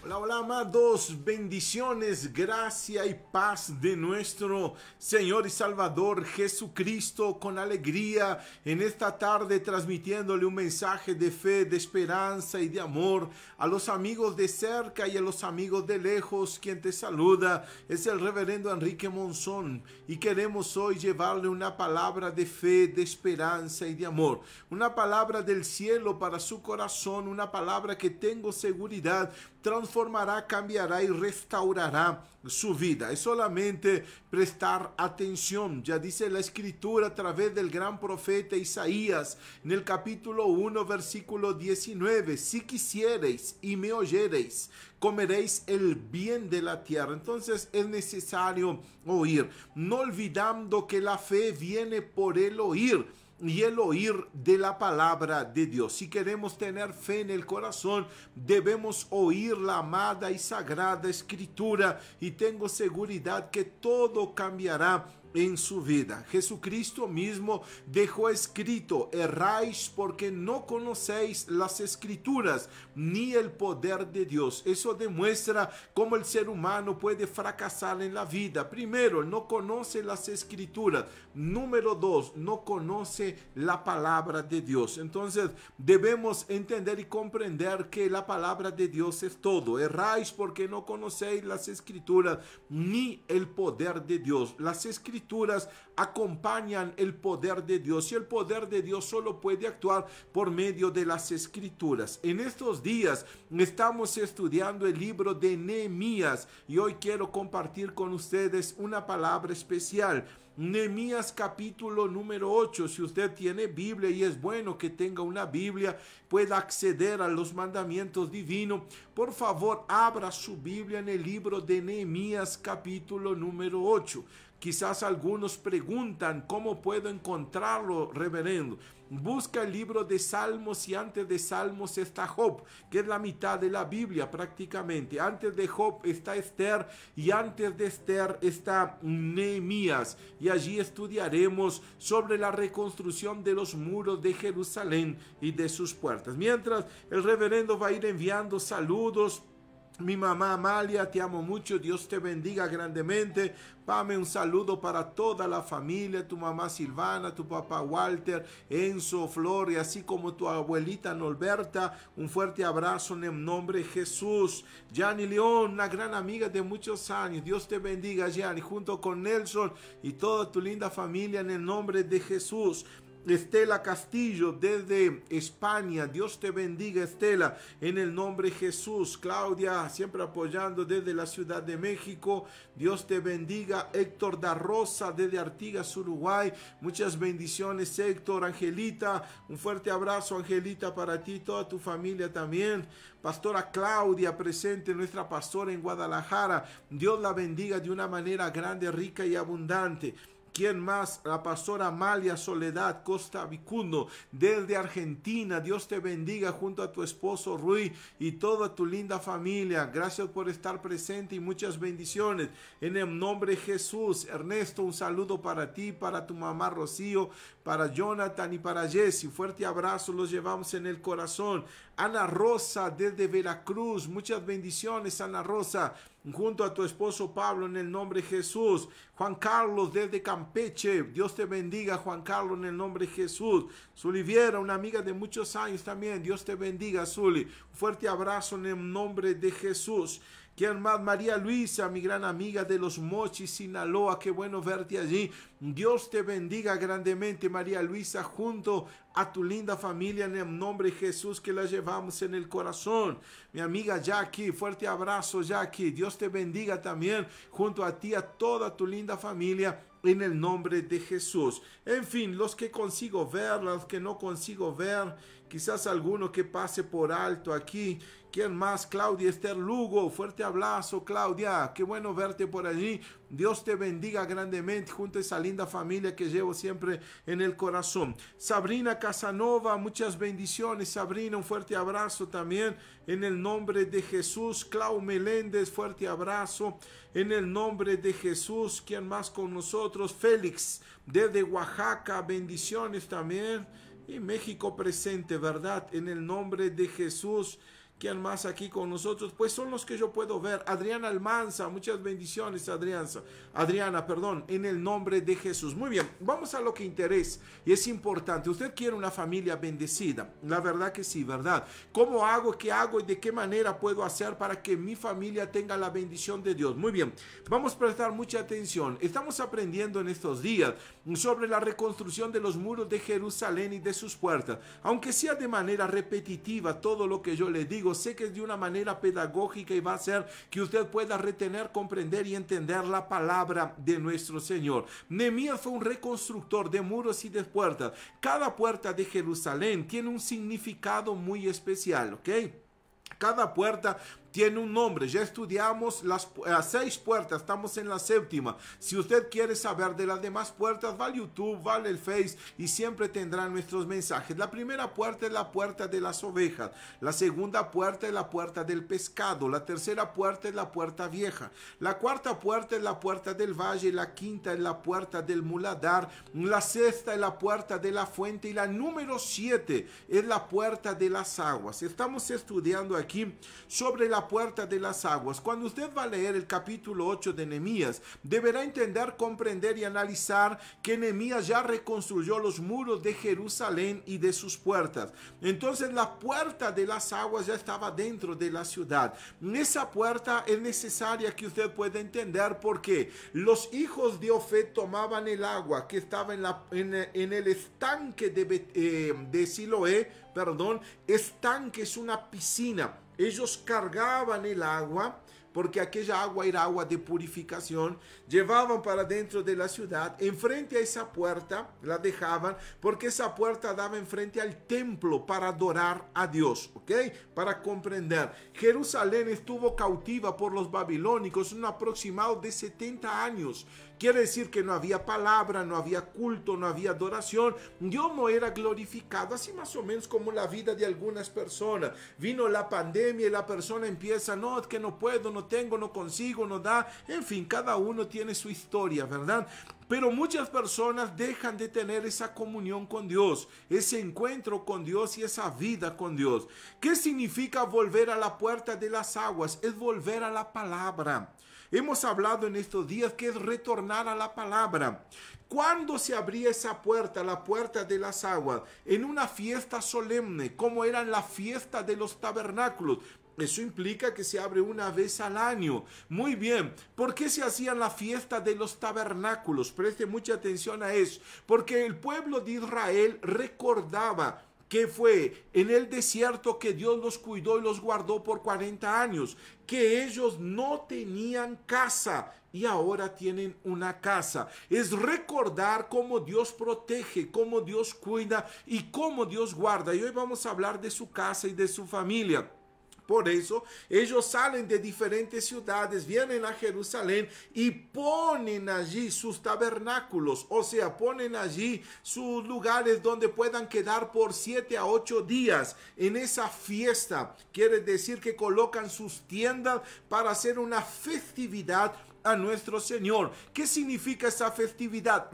Hola, hola amados, bendiciones, gracia y paz de nuestro Señor y Salvador Jesucristo, con alegría en esta tarde transmitiéndole un mensaje de fe, de esperanza y de amor a los amigos de cerca y a los amigos de lejos. Quien te saluda es el reverendo Enrique Monzón y queremos hoy llevarle una palabra de fe, de esperanza y de amor, una palabra del cielo para su corazón, una palabra que tengo seguridad transformará, cambiará y restaurará su vida. Es solamente prestar atención. Ya dice la escritura a través del gran profeta Isaías en el capítulo 1 versículo 19: si quisiereis y me oyereis, comeréis el bien de la tierra. Entonces es necesario oír, no olvidando que la fe viene por el oír y el oír de la palabra de Dios. Si queremos tener fe en el corazón, debemos oír la amada y sagrada escritura, y tengo seguridad que todo cambiará en su vida. Jesucristo mismo dejó escrito: erráis porque no conocéis las escrituras ni el poder de Dios. Eso demuestra cómo el ser humano puede fracasar en la vida. Primero, no conoce las escrituras. Número dos, no conoce la palabra de Dios. Entonces debemos entender y comprender que la palabra de Dios es todo. Erráis porque no conocéis las escrituras ni el poder de Dios. Las escrituras acompañan el poder de Dios, y el poder de Dios solo puede actuar por medio de las escrituras. En estos días estamos estudiando el libro de Nehemías y hoy quiero compartir con ustedes una palabra especial. Nehemías capítulo número 8. Si usted tiene Biblia, y es bueno que tenga una Biblia, pueda acceder a los mandamientos divinos, por favor abra su Biblia en el libro de Nehemías capítulo número 8. Quizás algunos preguntan: ¿cómo puedo encontrarlo, reverendo? Busca el libro de Salmos, y antes de Salmos está Job, que es la mitad de la Biblia prácticamente. Antes de Job está Esther, y antes de Esther está Nehemías. Y allí estudiaremos sobre la reconstrucción de los muros de Jerusalén y de sus puertas. Mientras, el reverendo va a ir enviando saludos. Mi mamá Amalia, te amo mucho, Dios te bendiga grandemente. Pame, un saludo para toda la familia, tu mamá Silvana, tu papá Walter, Enzo, Flor, y así como tu abuelita Norberta. Un fuerte abrazo en el nombre de Jesús. Gianni León, una gran amiga de muchos años, Dios te bendiga, Gianni, junto con Nelson y toda tu linda familia en el nombre de Jesús. Estela Castillo desde España, Dios te bendiga, Estela, en el nombre de Jesús. Claudia, siempre apoyando desde la Ciudad de México, Dios te bendiga. Héctor da Rosa desde Artigas, Uruguay, muchas bendiciones, Héctor. Angelita, un fuerte abrazo, Angelita, para ti y toda tu familia también. Pastora Claudia, presente, nuestra pastora en Guadalajara, Dios la bendiga de una manera grande, rica y abundante. ¿Quién más? La pastora Amalia Soledad Costa Vicundo desde Argentina, Dios te bendiga, junto a tu esposo Rui y toda tu linda familia. Gracias por estar presente y muchas bendiciones en el nombre de Jesús. Ernesto, un saludo para ti, para tu mamá Rocío, para Jonathan y para Jesse. Fuerte abrazo, los llevamos en el corazón. Ana Rosa desde Veracruz, muchas bendiciones, Ana Rosa, junto a tu esposo Pablo, en el nombre de Jesús. Juan Carlos desde Campeche, Dios te bendiga, Juan Carlos, en el nombre de Jesús. Zuliviera, una amiga de muchos años también, Dios te bendiga, Zuli. Un fuerte abrazo en el nombre de Jesús. ¿Quién más? María Luisa, mi gran amiga de Los Mochis, Sinaloa, qué bueno verte allí. Dios te bendiga grandemente, María Luisa, junto a tu linda familia en el nombre de Jesús, que la llevamos en el corazón. Mi amiga Jackie, fuerte abrazo, Jackie, Dios te bendiga también, junto a ti, a toda tu linda familia, en el nombre de Jesús. En fin, los que consigo ver, los que no consigo ver, quizás alguno que pase por alto aquí. ¿Quién más? Claudia Esther Lugo, fuerte abrazo, Claudia, qué bueno verte por allí. Dios te bendiga grandemente, junto a esa linda familia que llevo siempre en el corazón. Sabrina Casanova, muchas bendiciones, Sabrina, un fuerte abrazo también en el nombre de Jesús. Clau Meléndez, fuerte abrazo en el nombre de Jesús. ¿Quién más con nosotros? Félix desde Oaxaca, bendiciones también. Y México presente, ¿verdad? En el nombre de Jesús. ¿Quién más aquí con nosotros? Pues son los que yo puedo ver. Adriana Almanza, muchas bendiciones, Adriana, perdón, en el nombre de Jesús. Muy bien, vamos a lo que interesa y es importante. Usted quiere una familia bendecida, la verdad que sí, ¿verdad? ¿Cómo hago? ¿Qué hago? ¿Y de qué manera puedo hacer para que mi familia tenga la bendición de Dios? Muy bien, vamos a prestar mucha atención. Estamos aprendiendo en estos días sobre la reconstrucción de los muros de Jerusalén y de sus puertas. Aunque sea de manera repetitiva todo lo que yo le digo, sé que es de una manera pedagógica y va a hacer que usted pueda retener, comprender y entender la palabra de nuestro Señor. Nehemías fue un reconstructor de muros y de puertas. Cada puerta de Jerusalén tiene un significado muy especial, ¿ok? Cada puerta tiene un nombre. Ya estudiamos las 6 puertas, estamos en la 7ª. Si usted quiere saber de las demás puertas, va al YouTube, va al Face y siempre tendrá nuestros mensajes. La primera puerta es la puerta de las ovejas. La segunda puerta es la puerta del pescado. La tercera puerta es la puerta vieja. La cuarta puerta es la puerta del valle. La quinta es la puerta del muladar. La sexta es la puerta de la fuente. Y la número 7 es la puerta de las aguas. Estamos estudiando aquí sobre la puerta de las aguas. Cuando usted va a leer el capítulo 8 de Nehemías, deberá entender, comprender y analizar que Nehemías ya reconstruyó los muros de Jerusalén y de sus puertas. Entonces la puerta de las aguas ya estaba dentro de la ciudad. Esa puerta es necesaria que usted pueda entender porque los hijos de Ofet tomaban el agua que estaba en el estanque de Siloé, estanque es una piscina. Ellos cargaban el agua, porque aquella agua era agua de purificación, llevaban para dentro de la ciudad, enfrente a esa puerta la dejaban, porque esa puerta daba enfrente al templo para adorar a Dios, ¿ok? Para comprender, Jerusalén estuvo cautiva por los babilónicos un aproximado de 70 años. Quiere decir que no había palabra, no había culto, no había adoración. Dios no era glorificado, así más o menos como la vida de algunas personas. Vino la pandemia y la persona empieza, no, es que no puedo, no tengo, no consigo, no da. En fin, cada uno tiene su historia, ¿verdad? Pero muchas personas dejan de tener esa comunión con Dios, ese encuentro con Dios y esa vida con Dios. ¿Qué significa volver a la puerta de las aguas? Es volver a la palabra. Hemos hablado en estos días que es retornar a la palabra. ¿Cuándo se abría esa puerta, la puerta de las aguas? En una fiesta solemne, como era la fiesta de los tabernáculos. Eso implica que se abre una vez al año. Muy bien. ¿Por qué se hacía la fiesta de los tabernáculos? Preste mucha atención a eso. Porque el pueblo de Israel recordaba que fue en el desierto que Dios los cuidó y los guardó por 40 años, que ellos no tenían casa y ahora tienen una casa. Es recordar cómo Dios protege, cómo Dios cuida y cómo Dios guarda. Y hoy vamos a hablar de su casa y de su familia. Por eso ellos salen de diferentes ciudades, vienen a Jerusalén y ponen allí sus tabernáculos, o sea, ponen allí sus lugares donde puedan quedar por 7 a 8 días en esa fiesta. Quiere decir que colocan sus tiendas para hacer una festividad a nuestro Señor. ¿Qué significa esa festividad?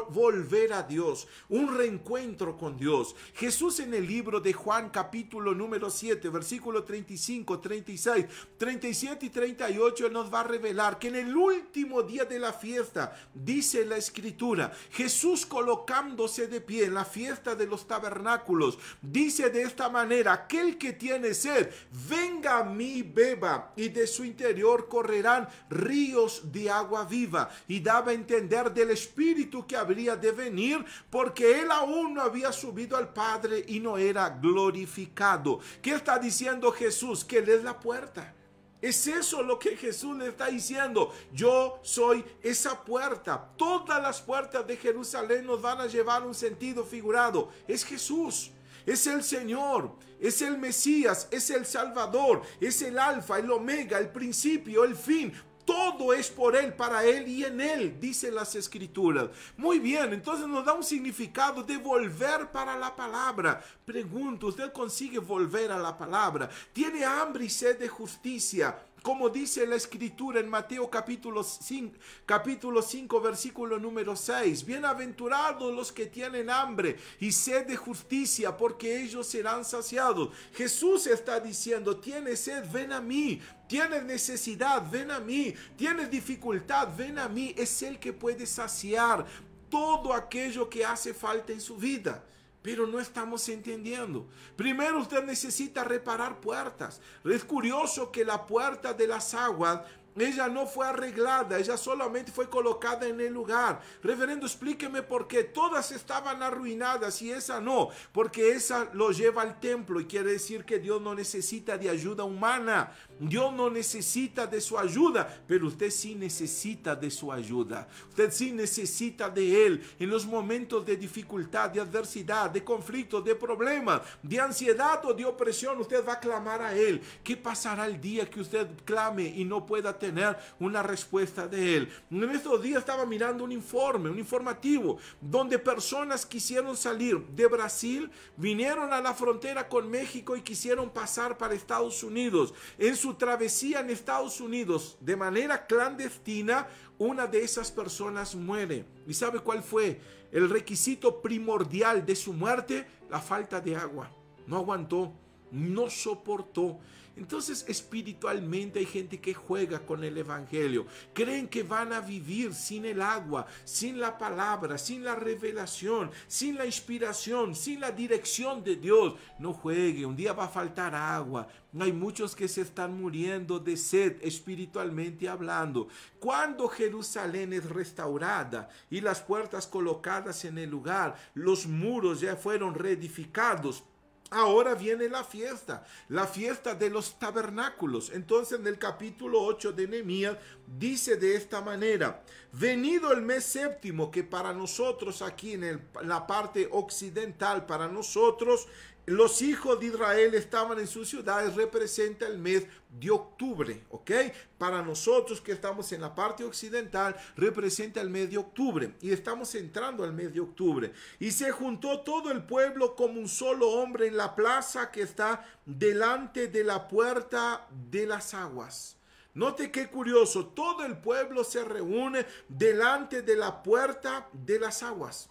Volver a Dios, un reencuentro con Dios. Jesús en el libro de Juan capítulo número 7, versículo 35, 36, 37 y 38, Él nos va a revelar que en el último día de la fiesta, dice la Escritura, Jesús colocándose de pie en la fiesta de los tabernáculos, dice de esta manera, aquel que tiene sed, venga a mí, beba, y de su interior correrán ríos de agua viva, y daba a entender del Espíritu que habría de venir, porque él aún no había subido al Padre y no era glorificado. ¿Qué está diciendo Jesús? Que él es la puerta. Es eso lo que Jesús le está diciendo. Yo soy esa puerta. Todas las puertas de Jerusalén nos van a llevar un sentido figurado. Es Jesús. Es el Señor, es el Mesías, es el Salvador, es el Alfa, el Omega, el principio, el fin. Todo es por Él, para Él y en Él, dicen las Escrituras. Muy bien, entonces nos da un significado de volver para la palabra. Pregunto, ¿usted consigue volver a la palabra? ¿Tiene hambre y sed de justicia? como dice la escritura en Mateo capítulo 5, versículo número 6. Bienaventurados los que tienen hambre y sed de justicia, porque ellos serán saciados. Jesús está diciendo, tienes sed, ven a mí. Tienes necesidad, ven a mí. Tienes dificultad, ven a mí. Es Él que puede saciar todo aquello que hace falta en su vida. Pero no estamos entendiendo. Primero usted necesita reparar puertas. Es curioso que la puerta de las aguas, ella no fue arreglada, ella solamente fue colocada en el lugar. Reverendo, explíqueme por qué. Todas estaban arruinadas y esa no, porque esa lo lleva al templo y quiere decir que Dios no necesita de ayuda humana. Dios no necesita de su ayuda, pero usted sí necesita de su ayuda. Usted sí necesita de Él en los momentos de dificultad, de adversidad, de conflictos, de problemas, de ansiedad o de opresión. Usted va a clamar a Él. ¿Qué pasará el día que usted clame y no pueda tener una respuesta de Él? En estos días estaba mirando un informativo, donde personas quisieron salir de Brasil, vinieron a la frontera con México y quisieron pasar para Estados Unidos. En su travesía en Estados Unidos, de manera clandestina, una de esas personas muere. ¿Y sabe cuál fue el requisito primordial de su muerte? La falta de agua. No aguantó, no soportó. Entonces, espiritualmente hay gente que juega con el evangelio. Creen que van a vivir sin el agua, sin la palabra, sin la revelación, sin la inspiración, sin la dirección de Dios. No juegue, un día va a faltar agua. Hay muchos que se están muriendo de sed espiritualmente hablando. Cuando Jerusalén es restaurada y las puertas colocadas en el lugar, los muros ya fueron reedificados, ahora viene la fiesta de los tabernáculos. Entonces en el capítulo 8 de Nehemías dice de esta manera: venido el mes séptimo, que para nosotros aquí en la parte occidental, para nosotros los hijos de Israel estaban en sus ciudades, representa el mes de octubre, ¿ok? Para nosotros que estamos en la parte occidental, representa el mes de octubre, y estamos entrando al mes de octubre. Y se juntó todo el pueblo como un solo hombre en la plaza que está delante de la puerta de las aguas. Note qué curioso, todo el pueblo se reúne delante de la puerta de las aguas.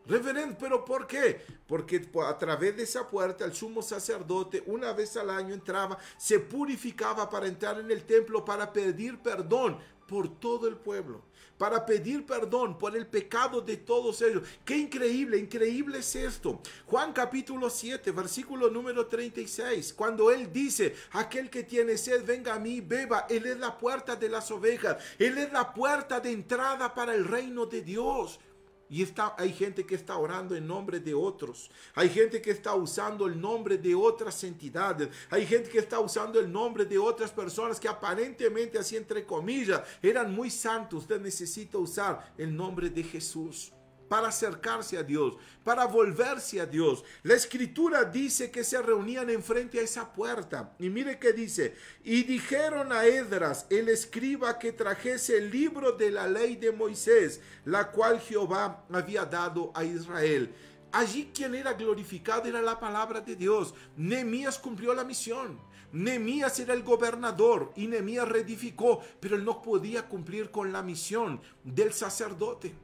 Reverendo, ¿pero por qué? Porque a través de esa puerta el sumo sacerdote una vez al año entraba, se purificaba para entrar en el templo, para pedir perdón por todo el pueblo, para pedir perdón por el pecado de todos ellos. Qué increíble, increíble es esto. Juan capítulo 7, versículo número 36, cuando Él dice: aquel que tiene sed, venga a mí, beba. Él es la puerta de las ovejas, Él es la puerta de entrada para el reino de Dios. Y hay gente que está orando en nombre de otros. Hay gente que está usando el nombre de otras entidades. Hay gente que está usando el nombre de otras personas que aparentemente, así entre comillas, eran muy santos. Usted necesita usar el nombre de Jesús para acercarse a Dios, para volverse a Dios. La escritura dice que se reunían enfrente a esa puerta. Y mire qué dice: y dijeron a Esdras, el escriba, que trajese el libro de la ley de Moisés, la cual Jehová había dado a Israel. Allí quien era glorificado era la palabra de Dios. Nehemías cumplió la misión. Nehemías era el gobernador y Nehemías reedificó, pero él no podía cumplir con la misión del sacerdote.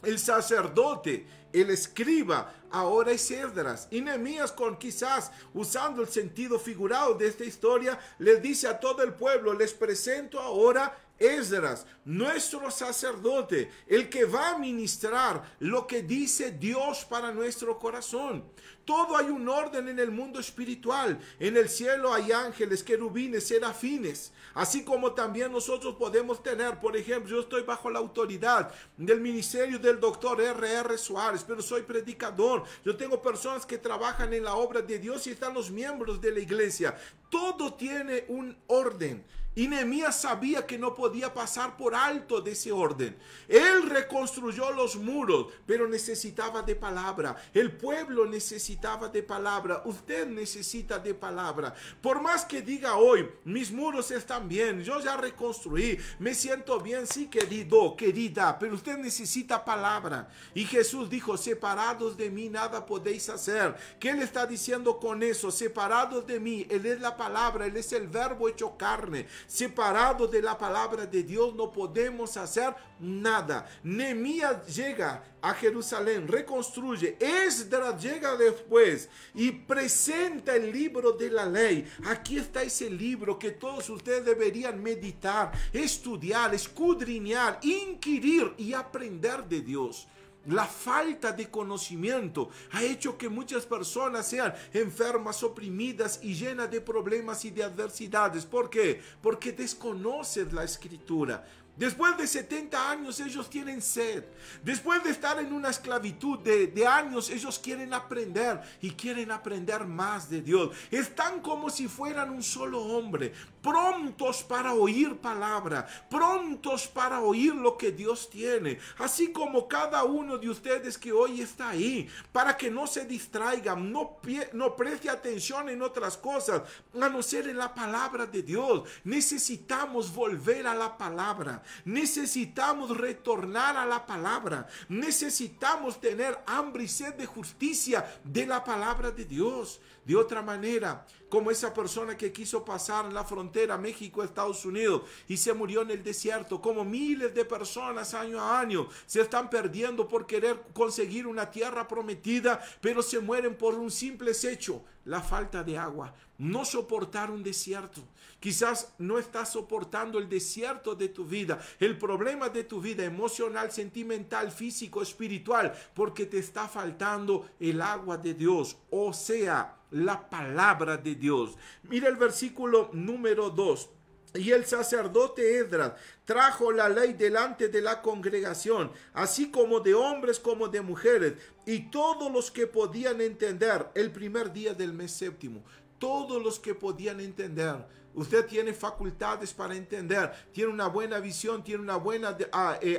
El sacerdote, el escriba, ahora es Esdras. Y Nehemías, quizás usando el sentido figurado de esta historia, les dice a todo el pueblo: les presento ahora Esdras, nuestro sacerdote, el que va a ministrar lo que dice Dios para nuestro corazón. Todo hay un orden en el mundo espiritual. En el cielo hay ángeles, querubines, serafines. Así como también nosotros podemos tener, por ejemplo, yo estoy bajo la autoridad del ministerio del doctor R.R. Suárez, pero soy predicador. Yo tengo personas que trabajan en la obra de Dios y están los miembros de la iglesia. Todo tiene un orden. Y Nehemías sabía que no podía pasar por alto de ese orden. Él reconstruyó los muros, pero necesitaba de palabra. El pueblo necesitaba de palabra. Usted necesita de palabra. Por más que diga hoy: mis muros están bien, yo ya reconstruí, me siento bien, sí, querido, querida, pero usted necesita palabra. Y Jesús dijo: separados de mí nada podéis hacer. ¿Qué le está diciendo con eso? Separados de mí, Él es la la palabra, Él es el verbo hecho carne. Separado de la palabra de Dios no podemos hacer nada. Nehemías llega a Jerusalén, reconstruye. Esdras llega después y presenta el libro de la ley. Aquí está ese libro que todos ustedes deberían meditar, estudiar, escudriñar, inquirir y aprender de Dios. La falta de conocimiento ha hecho que muchas personas sean enfermas, oprimidas y llenas de problemas y de adversidades. ¿Por qué? Porque desconocen la Escritura. Después de 70 años ellos tienen sed. Después de estar en una esclavitud de años, ellos quieren aprender y quieren aprender más de Dios. Están como si fueran un solo hombre, prontos para oír palabra, prontos para oír lo que Dios tiene. Así como cada uno de ustedes que hoy está ahí, para que no se distraigan, no preste atención en otras cosas, a no ser en la palabra de Dios. Necesitamos volver a la palabra. Necesitamos retornar a la palabra. Necesitamos tener hambre y sed de justicia de la palabra de Dios. De otra manera, como esa persona que quiso pasar en la frontera México-Estados Unidos y se murió en el desierto, como miles de personas año a año se están perdiendo por querer conseguir una tierra prometida, pero se mueren por un simple hecho: la falta de agua, no soportar un desierto. Quizás no estás soportando el desierto de tu vida, el problema de tu vida emocional, sentimental, físico, espiritual, porque te está faltando el agua de Dios, o sea, la palabra de Dios. Mira el versículo número 2. Y el sacerdote Esdras trajo la ley delante de la congregación, así como de hombres como de mujeres, y todos los que podían entender, el primer día del mes séptimo. Todos los que podían entender. Usted tiene facultades para entender, tiene una buena visión, tiene una buena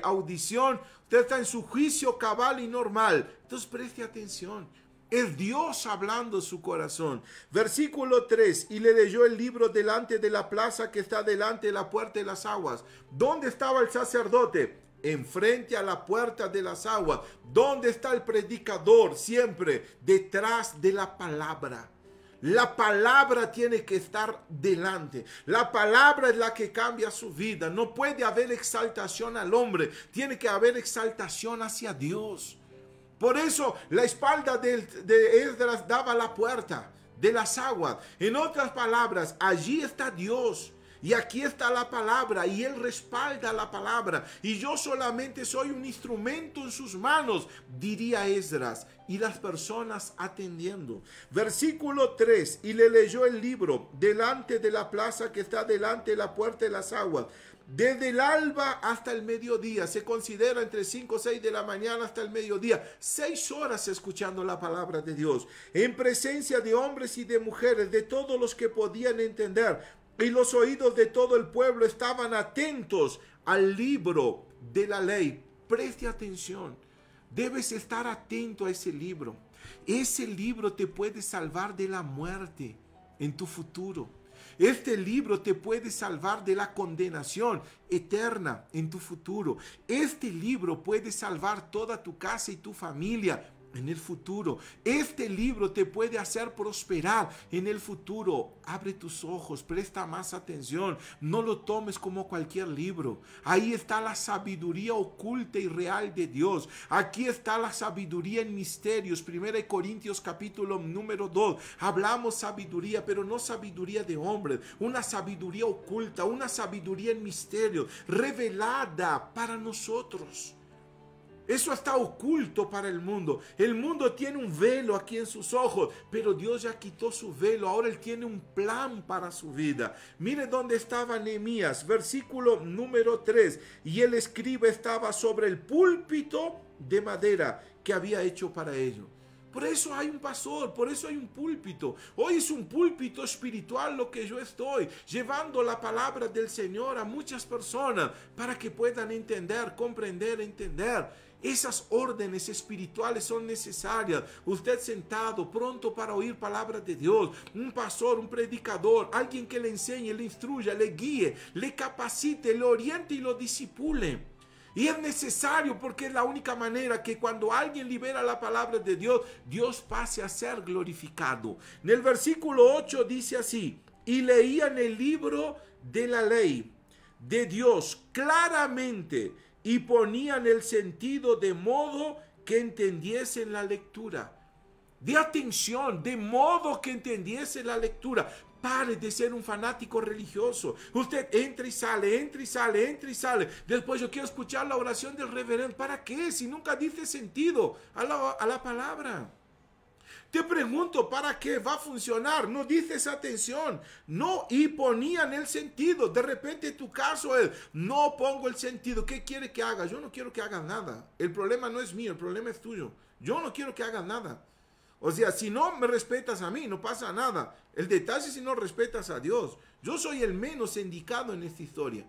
audición, usted está en su juicio cabal y normal. Entonces preste atención. Es Dios hablando en su corazón. Versículo 3. Y le leyó el libro delante de la plaza que está delante de la puerta de las aguas. ¿Dónde estaba el sacerdote? Enfrente a la puerta de las aguas. ¿Dónde está el predicador? Siempre detrás de la palabra. La palabra tiene que estar delante. La palabra es la que cambia su vida. No puede haber exaltación al hombre. Tiene que haber exaltación hacia Dios. Por eso la espalda de Esdras daba la puerta de las aguas. En otras palabras, allí está Dios. Y aquí está la palabra y Él respalda la palabra. Y yo solamente soy un instrumento en sus manos, diría Esdras. Y las personas atendiendo. Versículo 3. Y le leyó el libro delante de la plaza que está delante de la puerta de las aguas. Desde el alba hasta el mediodía. Se considera entre 5 o 6 de la mañana hasta el mediodía. 6 horas escuchando la palabra de Dios. En presencia de hombres y de mujeres, de todos los que podían entender. Y los oídos de todo el pueblo estaban atentos al libro de la ley. Preste atención. Debes estar atento a ese libro. Ese libro te puede salvar de la muerte en tu futuro. Este libro te puede salvar de la condenación eterna en tu futuro. Este libro puede salvar toda tu casa y tu familia en el futuro. Este libro te puede hacer prosperar en el futuro. Abre tus ojos, presta más atención. No lo tomes como cualquier libro. Ahí está la sabiduría oculta y real de Dios. Aquí está la sabiduría en misterios. 1 Corintios capítulo número 2. Hablamos sabiduría, pero no sabiduría de hombres. Una sabiduría oculta, una sabiduría en misterios, revelada para nosotros. Eso está oculto para el mundo. El mundo tiene un velo aquí en sus ojos, pero Dios ya quitó su velo. Ahora Él tiene un plan para su vida. Mire dónde estaba Nehemías, versículo número 3. Y el escriba estaba sobre el púlpito de madera que había hecho para ello. Por eso hay un pastor, por eso hay un púlpito. Hoy es un púlpito espiritual lo que yo estoy, llevando la palabra del Señor a muchas personas para que puedan entender, comprender, entender. Esas órdenes espirituales son necesarias. Usted sentado, pronto para oír palabra de Dios. Un pastor, un predicador, alguien que le enseñe, le instruya, le guíe, le capacite, le oriente y lo disipule. Y es necesario porque es la única manera que cuando alguien libera la palabra de Dios, Dios pase a ser glorificado. En el versículo 8 dice así: y leían el libro de la ley de Dios claramente y ponían el sentido de modo que entendiesen la lectura. De atención, de modo que entendiese la lectura. Pare de ser un fanático religioso. Usted entra y sale, entra y sale, entra y sale. Después yo quiero escuchar la oración del reverendo. ¿Para qué? Si nunca dice sentido a la palabra. Te pregunto, ¿para qué va a funcionar? No dices atención. No, y ponían el sentido. De repente tu caso es, no pongo el sentido. ¿Qué quiere que haga? Yo no quiero que haga nada. El problema no es mío, el problema es tuyo. Yo no quiero que haga nada. O sea, si no me respetas a mí, no pasa nada. El detalle es si no respetas a Dios. Yo soy el menos indicado en esta historia.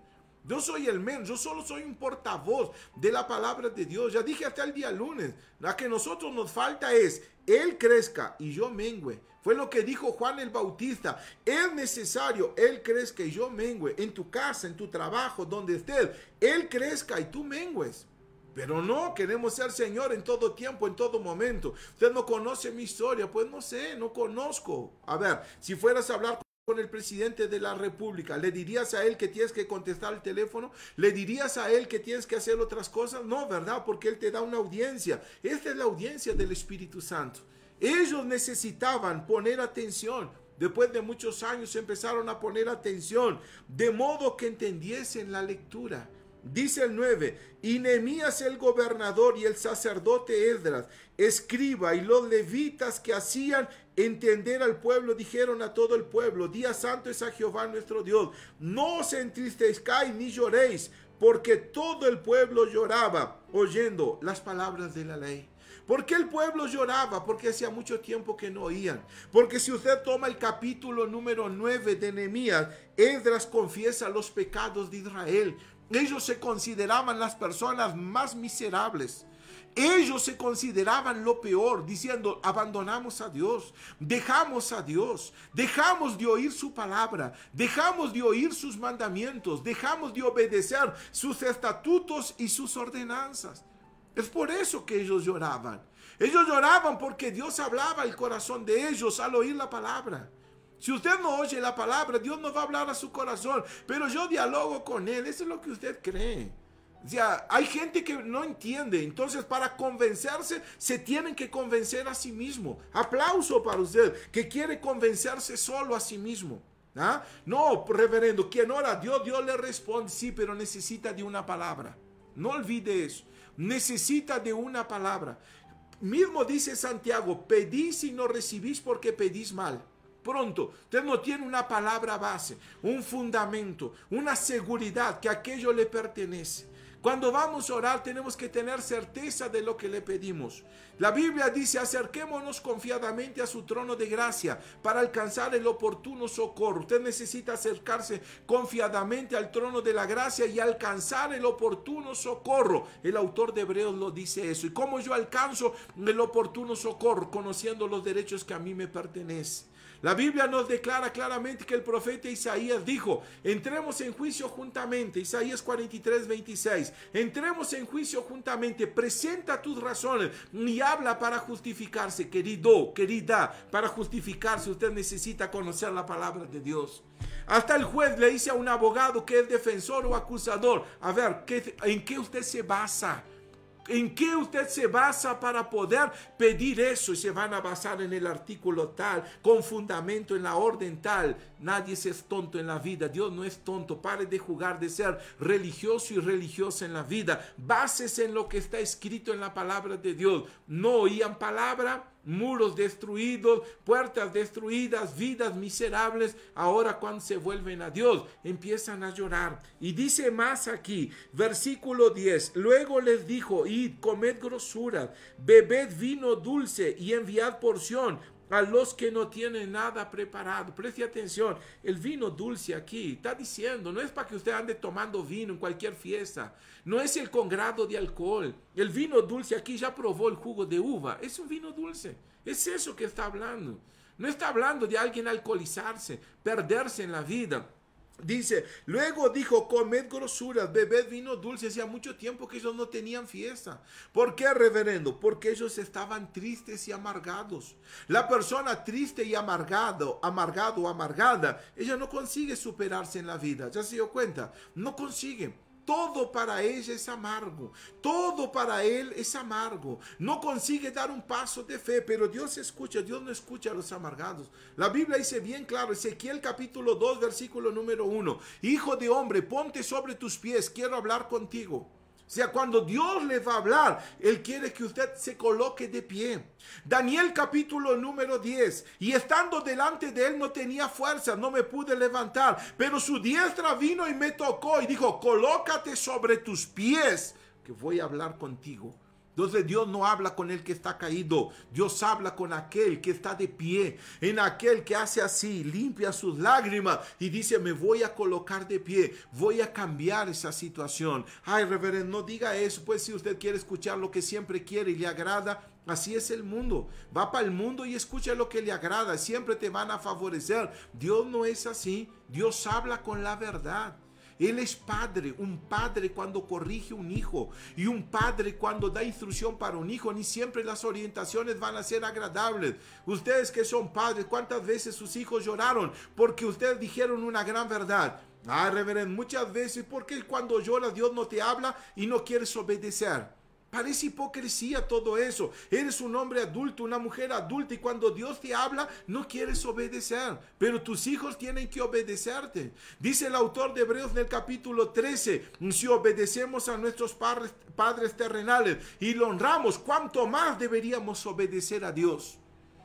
Yo soy el menos, yo solo soy un portavoz de la palabra de Dios. Ya dije hasta el día lunes, lo que a nosotros nos falta es, Él crezca y yo mengüe. Fue lo que dijo Juan el Bautista. Es necesario, Él crezca y yo mengüe. En tu casa, en tu trabajo, donde estés, Él crezca y tú mengues. Pero no, queremos ser Señor en todo tiempo, en todo momento. Usted no conoce mi historia, pues no sé, no conozco. A ver, si fueras a hablar con el presidente de la República, ¿le dirías a él que tienes que contestar el teléfono? ¿Le dirías a él que tienes que hacer otras cosas? No, ¿verdad? Porque él te da una audiencia. Esta es la audiencia del Espíritu Santo. Ellos necesitaban poner atención. Después de muchos años empezaron a poner atención, de modo que entendiesen la lectura. Dice el 9, y Nehemías el gobernador y el sacerdote Esdras, escriba, y los levitas que hacían entender al pueblo, dijeron a todo el pueblo, día santo es a Jehová nuestro Dios, no os entristezcáis ni lloréis, porque todo el pueblo lloraba oyendo las palabras de la ley. ¿Por qué el pueblo lloraba? Porque hacía mucho tiempo que no oían. Porque si usted toma el capítulo número 9 de Nehemías, Esdras confiesa los pecados de Israel. Ellos se consideraban las personas más miserables. Ellos se consideraban lo peor, diciendo, abandonamos a Dios, dejamos de oír su palabra, dejamos de oír sus mandamientos, dejamos de obedecer sus estatutos y sus ordenanzas. Es por eso que ellos lloraban. Ellos lloraban porque Dios hablaba al corazón de ellos al oír la palabra. Si usted no oye la palabra, Dios no va a hablar a su corazón, pero yo dialogo con Él. Eso es lo que usted cree. O sea, hay gente que no entiende. Entonces, para convencerse, se tienen que convencer a sí mismo. Aplauso para usted, que quiere convencerse solo a sí mismo. ¿Ah? No, reverendo, quien ora a Dios, Dios le responde. Sí, pero necesita de una palabra. No olvide eso. Necesita de una palabra. Mismo dice Santiago, pedís y no recibís porque pedís mal. Pronto, usted no tiene una palabra base, un fundamento, una seguridad que aquello le pertenece. Cuando vamos a orar tenemos que tener certeza de lo que le pedimos. La Biblia dice, acerquémonos confiadamente a su trono de gracia para alcanzar el oportuno socorro. Usted necesita acercarse confiadamente al trono de la gracia y alcanzar el oportuno socorro. El autor de Hebreos lo dice eso. ¿Y cómo yo alcanzo el oportuno socorro? Conociendo los derechos que a mí me pertenecen. La Biblia nos declara claramente que el profeta Isaías dijo, entremos en juicio juntamente, Isaías 43, 26, entremos en juicio juntamente, presenta tus razones y habla para justificarse, querido, querida, para justificarse usted necesita conocer la palabra de Dios. Hasta el juez le dice a un abogado que es defensor o acusador, a ver, ¿en qué usted se basa? ¿En qué usted se basa para poder pedir eso? Y se van a basar en el artículo tal, con fundamento en la orden tal. Nadie es tonto en la vida. Dios no es tonto. Pare de jugar de ser religioso y religiosa en la vida. Básese en lo que está escrito en la palabra de Dios. No oían palabra, muros destruidos, puertas destruidas, vidas miserables. Ahora cuando se vuelven a Dios, empiezan a llorar. Y dice más aquí, versículo 10, luego les dijo, id, comed grosura, bebed vino dulce y enviad porción a los que no tienen nada preparado. Preste atención, el vino dulce aquí está diciendo, no es para que usted ande tomando vino en cualquier fiesta, no es el con grado de alcohol. El vino dulce aquí ya probó el jugo de uva, es un vino dulce, es eso que está hablando. No está hablando de alguien alcoholizarse, perderse en la vida. Dice, luego dijo, comed grosuras, bebed vino dulce. Hacía mucho tiempo que ellos no tenían fiesta. ¿Por qué, reverendo? Porque ellos estaban tristes y amargados. La persona triste y amargado, amargada, ella no consigue superarse en la vida. ¿Ya se dio cuenta? No consigue. Todo para ella es amargo, todo para él es amargo. No consigue dar un paso de fe, pero Dios escucha, Dios no escucha a los amargados. La Biblia dice bien claro, Ezequiel capítulo 2, versículo número 1. Hijo de hombre, ponte sobre tus pies, quiero hablar contigo. O sea, cuando Dios le va a hablar, Él quiere que usted se coloque de pie. Daniel capítulo número 10. Y estando delante de él no tenía fuerza, no me pude levantar. Pero su diestra vino y me tocó y dijo, colócate sobre tus pies, que voy a hablar contigo. Entonces Dios no habla con el que está caído. Dios habla con aquel que está de pie. En aquel que hace así, limpia sus lágrimas y dice, me voy a colocar de pie. Voy a cambiar esa situación. Ay, reverendo, no diga eso. Pues si usted quiere escuchar lo que siempre quiere y le agrada, así es el mundo. Va para el mundo y escucha lo que le agrada. Siempre te van a favorecer. Dios no es así. Dios habla con la verdad. Él es padre, un padre cuando corrige un hijo y un padre cuando da instrucción para un hijo. Ni siempre las orientaciones van a ser agradables. Ustedes que son padres, ¿cuántas veces sus hijos lloraron porque ustedes dijeron una gran verdad? Ah, reverendo, muchas veces, porque cuando lloras Dios no te habla y no quieres obedecer. Parece hipocresía todo eso. Eres un hombre adulto, una mujer adulta y cuando Dios te habla no quieres obedecer. Pero tus hijos tienen que obedecerte. Dice el autor de Hebreos en el capítulo 13, si obedecemos a nuestros padres terrenales y lo honramos, ¿cuánto más deberíamos obedecer a Dios?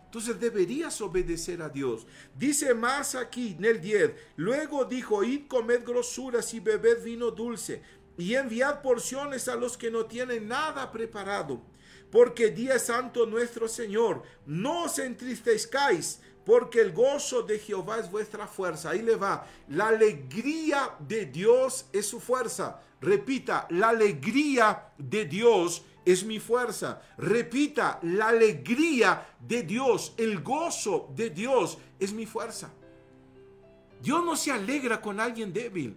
Entonces deberías obedecer a Dios. Dice más aquí en el 10, luego dijo, id comed grosuras y bebed vino dulce, y enviad porciones a los que no tienen nada preparado, porque día santo nuestro Señor. No os entristezcáis, porque el gozo de Jehová es vuestra fuerza. Ahí le va. La alegría de Dios es su fuerza. Repita, la alegría de Dios es mi fuerza. Repita, la alegría de Dios, el gozo de Dios es mi fuerza. Dios no se alegra con alguien débil.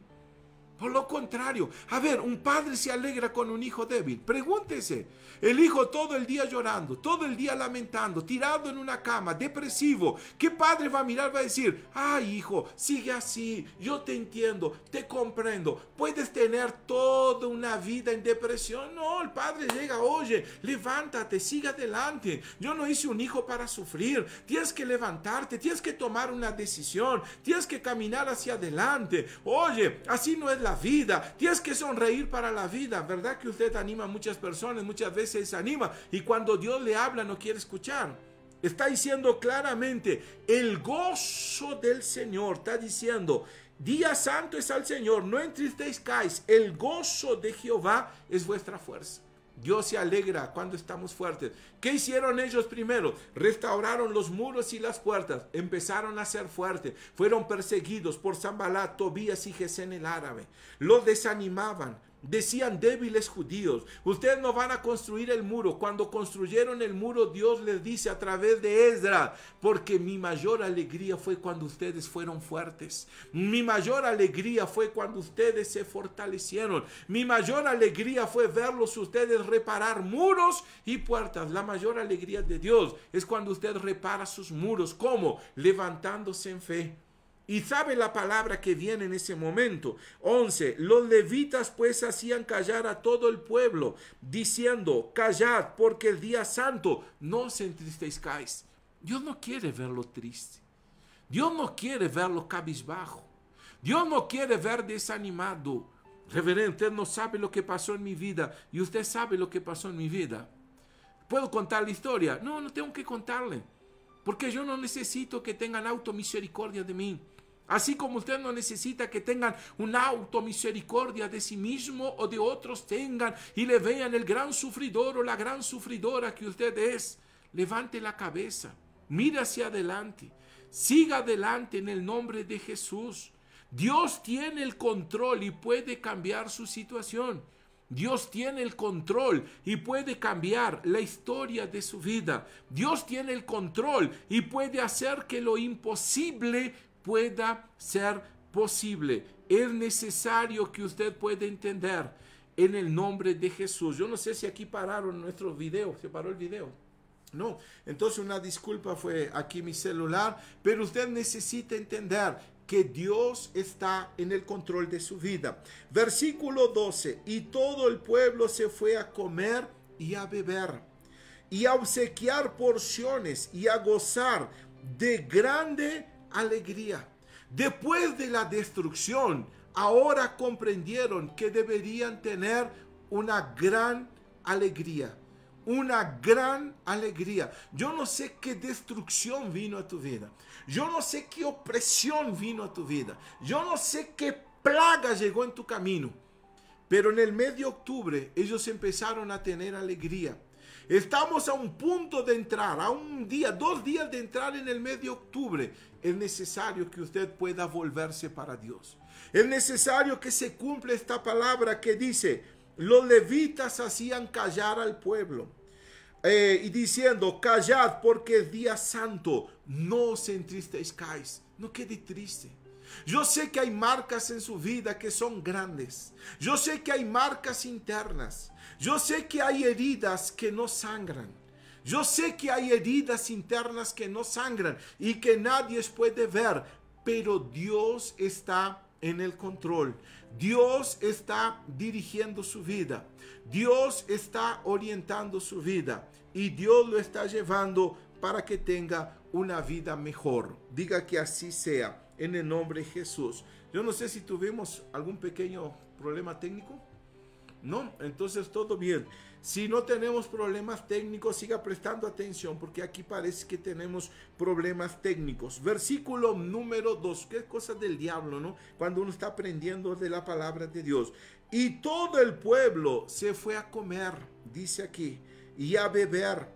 Por lo contrario, a ver, un padre se alegra con un hijo débil. Pregúntese, el hijo todo el día llorando, todo el día lamentando, tirado en una cama, depresivo. ¿Qué padre va a mirar, va a decir, ay hijo, sigue así, yo te entiendo, te comprendo, puedes tener toda una vida en depresión? No, el padre llega, oye, levántate, sigue adelante. Yo no hice un hijo para sufrir. Tienes que levantarte, tienes que tomar una decisión, tienes que caminar hacia adelante. Oye, así no es la vida, tienes que sonreír para la vida. ¿Verdad que usted anima a muchas personas? Muchas veces se anima y cuando Dios le habla no quiere escuchar. Está diciendo claramente el gozo del Señor. Está diciendo día santo es al Señor, no entristezcáis, el gozo de Jehová es vuestra fuerza. Dios se alegra cuando estamos fuertes. ¿Qué hicieron ellos primero? Restauraron los muros y las puertas. Empezaron a ser fuertes. Fueron perseguidos por Sanballat, Tobías y Gesén el árabe. Los desanimaban. Decían débiles judíos, ustedes no van a construir el muro. Cuando construyeron el muro, Dios les dice a través de Esdras, porque mi mayor alegría fue cuando ustedes fueron fuertes. Mi mayor alegría fue cuando ustedes se fortalecieron. Mi mayor alegría fue verlos ustedes reparar muros y puertas. La mayor alegría de Dios es cuando usted repara sus muros. ¿Cómo? Levantándose en fe. Y sabe la palabra que viene en ese momento. 11. Los levitas pues hacían callar a todo el pueblo, diciendo, callad, porque el día santo, no os entristezcáis. Dios no quiere verlo triste. Dios no quiere verlo cabizbajo. Dios no quiere ver desanimado. Reverendo, usted no sabe lo que pasó en mi vida y usted sabe lo que pasó en mi vida. ¿Puedo contar la historia? No, no tengo que contarle. Porque yo no necesito que tengan automisericordia de mí. Así como usted no necesita que tengan una automisericordia de sí mismo o de otros tengan y le vean el gran sufridor o la gran sufridora que usted es. Levante la cabeza, mire hacia adelante, siga adelante en el nombre de Jesús. Dios tiene el control y puede cambiar su situación. Dios tiene el control y puede cambiar la historia de su vida. Dios tiene el control y puede hacer que lo imposible pueda ser posible. Es necesario que usted pueda entender en el nombre de Jesús. Yo no sé si aquí pararon nuestros videos, se paró el video. No, entonces una disculpa, fue aquí mi celular, pero usted necesita entender que Dios está en el control de su vida. Versículo 12, y todo el pueblo se fue a comer y a beber, y a obsequiar porciones, y a gozar de grande alegría. Después de la destrucción, ahora comprendieron que deberían tener una gran alegría. Una gran alegría. Yo no sé qué destrucción vino a tu vida. Yo no sé qué opresión vino a tu vida. Yo no sé qué plaga llegó en tu camino. Pero en el mes de octubre ellos empezaron a tener alegría. Estamos a un punto de entrar, a un día, 2 días de entrar en el mes de octubre. Es necesario que usted pueda volverse para Dios. Es necesario que se cumpla esta palabra que dice: los levitas hacían callar al pueblo. Y diciendo: callad, porque es día santo, no os entristezcáis. No quede triste. Yo sé que hay marcas en su vida que son grandes. Yo sé que hay marcas internas. Yo sé que hay heridas que no sangran. Yo sé que hay heridas internas que no sangran y que nadie puede ver, pero Dios está en el control. Dios está dirigiendo su vida. Dios está orientando su vida y Dios lo está llevando para que tenga una vida mejor. Diga que así sea, en el nombre de Jesús. Yo no sé si tuvimos algún pequeño problema técnico. No, entonces todo bien. Si no tenemos problemas técnicos, siga prestando atención, porque aquí parece que tenemos problemas técnicos. Versículo número 2. Qué cosa del diablo, ¿no? Cuando uno está aprendiendo de la palabra de Dios. Y todo el pueblo se fue a comer, dice aquí, y a beber,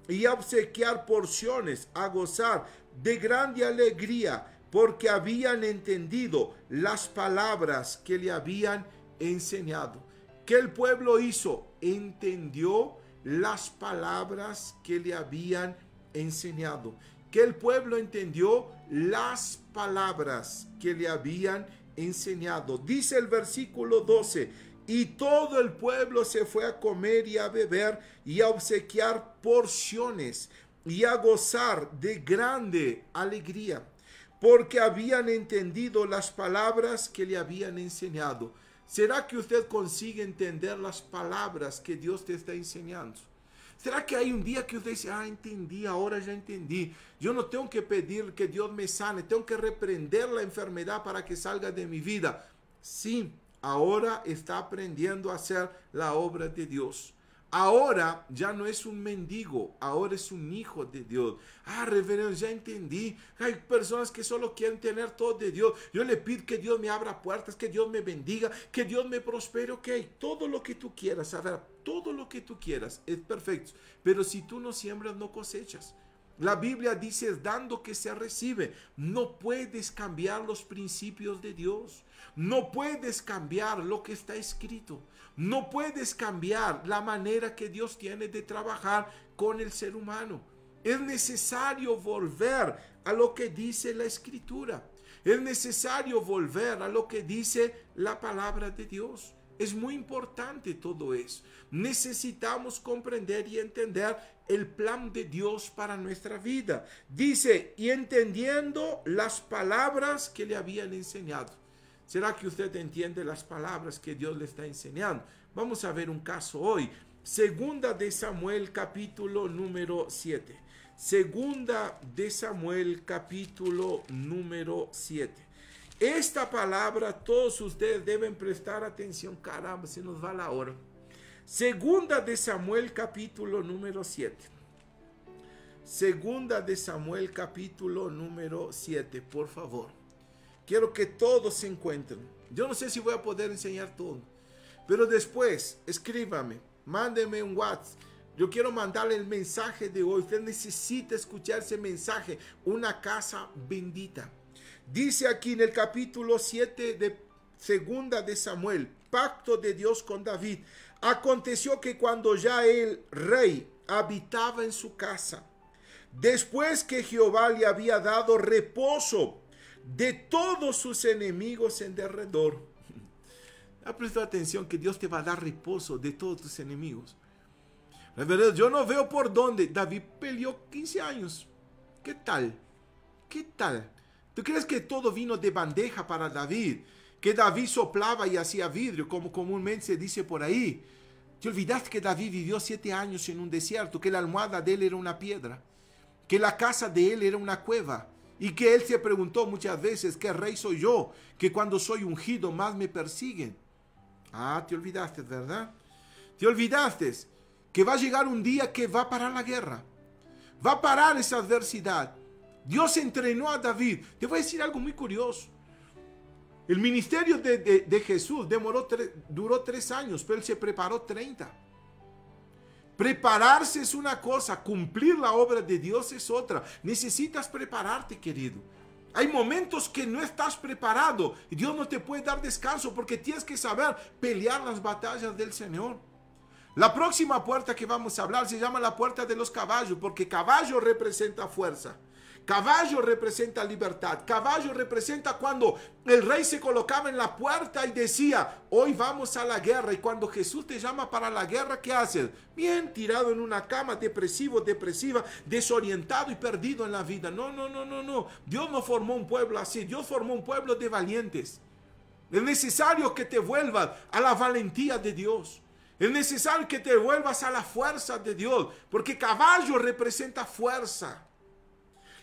y a obsequiar porciones, a gozar de grande alegría, porque habían entendido las palabras que le habían enseñado. ¿Qué el pueblo hizo? Entendió las palabras que le habían enseñado. Que el pueblo entendió las palabras que le habían enseñado. Dice el versículo 12: y todo el pueblo se fue a comer y a beber y a obsequiar porciones y a gozar de grande alegría, porque habían entendido las palabras que le habían enseñado. ¿Será que usted consigue entender las palabras que Dios te está enseñando? ¿Será que hay un día que usted dice: entendí, ahora ya entendí? Yo no tengo que pedir que Dios me sane, tengo que reprender la enfermedad para que salga de mi vida. Sí, ahora está aprendiendo a hacer la obra de Dios. Ahora ya no es un mendigo, ahora es un hijo de Dios. Reverendo, ya entendí. Hay personas que solo quieren tener todo de Dios. Yo le pido que Dios me abra puertas, que Dios me bendiga, que Dios me prospere. Ok, todo lo que tú quieras, a ver, todo lo que tú quieras es perfecto. Pero si tú no siembras, no cosechas. La Biblia dice: es dando que se recibe. No puedes cambiar los principios de Dios. No puedes cambiar lo que está escrito. No puedes cambiar la manera que Dios tiene de trabajar con el ser humano. Es necesario volver a lo que dice la Escritura. Es necesario volver a lo que dice la palabra de Dios. Es muy importante todo eso. Necesitamos comprender y entender el plan de Dios para nuestra vida. Dice: y entendiendo las palabras que le habían enseñado. ¿Será que usted entiende las palabras que Dios le está enseñando? Vamos a ver un caso hoy. Segunda de Samuel, capítulo número 7. Segunda de Samuel, capítulo número 7. Esta palabra todos ustedes deben prestar atención. Caramba, se nos va la hora. Segunda de Samuel, capítulo número 7. Segunda de Samuel, capítulo número 7, por favor. Quiero que todos se encuentren. Yo no sé si voy a poder enseñar todo, pero después escríbame, mándeme un WhatsApp. Yo quiero mandarle el mensaje de hoy. Usted necesita escuchar ese mensaje. Una casa bendita. Dice aquí en el capítulo 7 de Segunda de Samuel, pacto de Dios con David. Aconteció que cuando ya el rey habitaba en su casa, después que Jehová le había dado reposo de todos sus enemigos en derredor. ¿Ha prestado atención que Dios te va a dar reposo de todos tus enemigos? La verdad, yo no veo por dónde. David peleó 15 años. ¿Qué tal? ¿Qué tal? ¿Tú crees que todo vino de bandeja para David? Que David soplaba y hacía vidrio, como comúnmente se dice por ahí. ¿Te olvidaste que David vivió 7 años en un desierto? Que la almohada de él era una piedra. Que la casa de él era una cueva. Y que él se preguntó muchas veces, ¿qué rey soy yo? Que cuando soy ungido más me persiguen. Ah, te olvidaste, ¿verdad? Te olvidaste que va a llegar un día que va a parar la guerra. Va a parar esa adversidad. Dios entrenó a David. Te voy a decir algo muy curioso. El ministerio de Jesús duró 3 años, pero él se preparó 30. Prepararse es una cosa, cumplir la obra de Dios es otra. Necesitas prepararte, querido. Hay momentos que no estás preparado y Dios no te puede dar descanso porque tienes que saber pelear las batallas del Señor. La próxima puerta que vamos a hablar se llama la puerta de los caballos, porque caballo representa fuerza. Caballo representa libertad. Caballo representa cuando el rey se colocaba en la puerta y decía, hoy vamos a la guerra. Y cuando Jesús te llama para la guerra, ¿qué haces? Bien tirado en una cama, depresivo, depresiva, desorientado y perdido en la vida. No, no, no, no, no. Dios no formó un pueblo así. Dios formó un pueblo de valientes. Es necesario que te vuelvas a la valentía de Dios. Es necesario que te vuelvas a la fuerza de Dios. Porque caballo representa fuerza.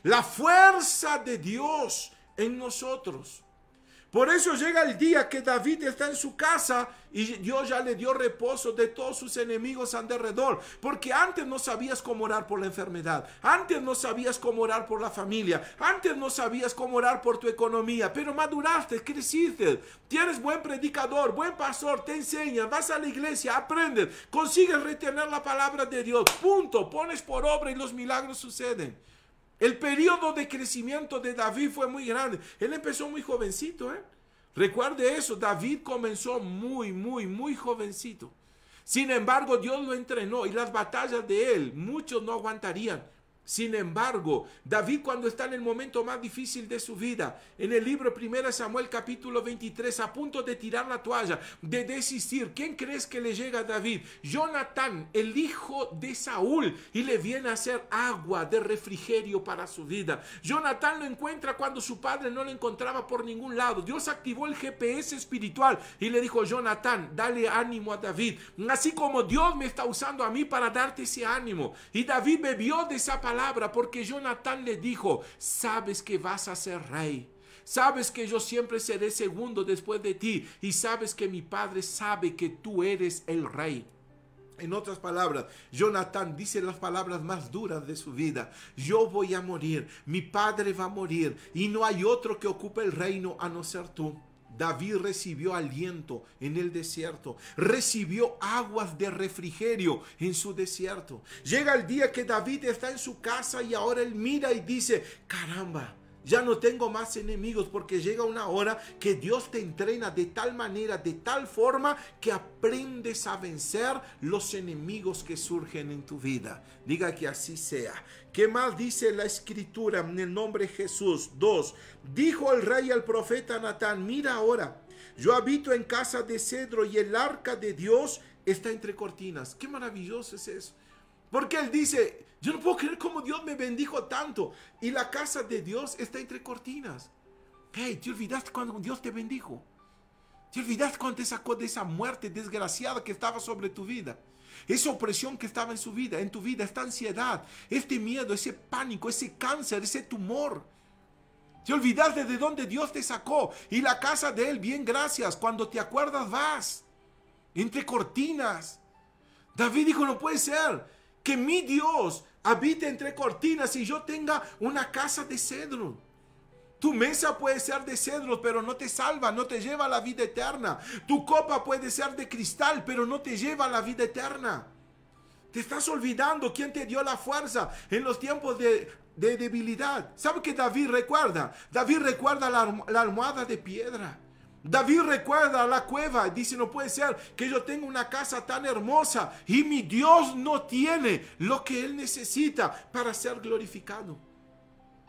La fuerza de Dios en nosotros. Por eso llega el día que David está en su casa y Dios ya le dio reposo de todos sus enemigos alrededor. Porque antes no sabías cómo orar por la enfermedad. Antes no sabías cómo orar por la familia. Antes no sabías cómo orar por tu economía. Pero maduraste, creciste. Tienes buen predicador, buen pastor, te enseña. Vas a la iglesia, aprendes. Consigues retener la palabra de Dios. Punto. Pones por obra y los milagros suceden. El periodo de crecimiento de David fue muy grande. Él empezó muy jovencito, Recuerde eso, David comenzó muy jovencito. Sin embargo, Dios lo entrenó y las batallas de él, muchos no aguantarían. Sin embargo, David cuando está en el momento más difícil de su vida, en el libro 1 Samuel capítulo 23, a punto de tirar la toalla, de desistir, ¿quién crees que le llega a David? Jonatán, el hijo de Saúl, y le viene a hacer agua de refrigerio para su vida. Jonatán lo encuentra cuando su padre no lo encontraba por ningún lado. Dios activó el GPS espiritual y le dijo, Jonatán, dale ánimo a David, así como Dios me está usando a mí para darte ese ánimo. Y David bebió de esa palabra porque Jonatán le dijo, sabes que vas a ser rey. Sabes que yo siempre seré segundo después de ti. Y sabes que mi padre sabe que tú eres el rey. En otras palabras, Jonatán dice las palabras más duras de su vida. Yo voy a morir, mi padre va a morir y no hay otro que ocupe el reino a no ser tú. David recibió aliento en el desierto, recibió aguas de refrigerio en su desierto. Llega el día que David está en su casa y ahora él mira y dice, caramba, ya no tengo más enemigos, porque llega una hora que Dios te entrena de tal manera, de tal forma que aprendes a vencer los enemigos que surgen en tu vida. Diga que así sea. ¿Qué más dice la escritura en el nombre de Jesús? 2. Dijo el rey al profeta Natán, mira ahora, yo habito en casa de cedro y el arca de Dios está entre cortinas. Qué maravilloso es eso. Porque él dice, yo no puedo creer cómo Dios me bendijo tanto. Y la casa de Dios está entre cortinas. Hey, ¿te olvidaste cuando Dios te bendijo? ¿Te olvidaste cuando te sacó de esa muerte desgraciada que estaba sobre tu vida? Esa opresión que estaba en tu vida, esta ansiedad, este miedo, ese pánico, ese cáncer, ese tumor. Te olvidaste de dónde Dios te sacó. Y la casa de Él, bien gracias, cuando te acuerdas vas. Entre cortinas. David dijo, no puede ser que mi Dios habite entre cortinas y yo tenga una casa de cedro. Tu mesa puede ser de cedro, pero no te salva, no te lleva a la vida eterna. Tu copa puede ser de cristal, pero no te lleva a la vida eterna. Te estás olvidando quién te dio la fuerza en los tiempos de debilidad. ¿Sabe qué David recuerda? David recuerda la almohada de piedra. David recuerda la cueva y dice, no puede ser que yo tenga una casa tan hermosa y mi Dios no tiene lo que Él necesita para ser glorificado.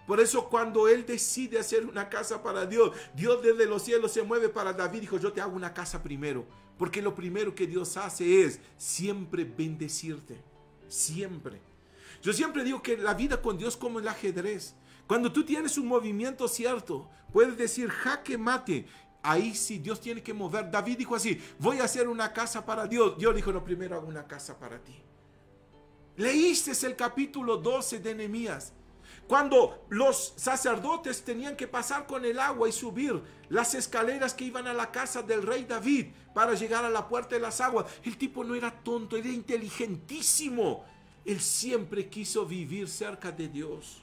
Por eso cuando él decide hacer una casa para Dios, Dios desde los cielos se mueve para David y dijo, yo te hago una casa primero. Porque lo primero que Dios hace es siempre bendecirte. Siempre. Yo siempre digo que la vida con Dios es como el ajedrez. Cuando tú tienes un movimiento cierto, puedes decir jaque mate. Ahí sí Dios tiene que mover. David dijo así, voy a hacer una casa para Dios. Dios dijo, no, primero hago una casa para ti. Leíste el capítulo 12 de Nehemías. Cuando los sacerdotes tenían que pasar con el agua y subir las escaleras que iban a la casa del rey David para llegar a la puerta de las aguas, el tipo no era tonto, era inteligentísimo. Él siempre quiso vivir cerca de Dios.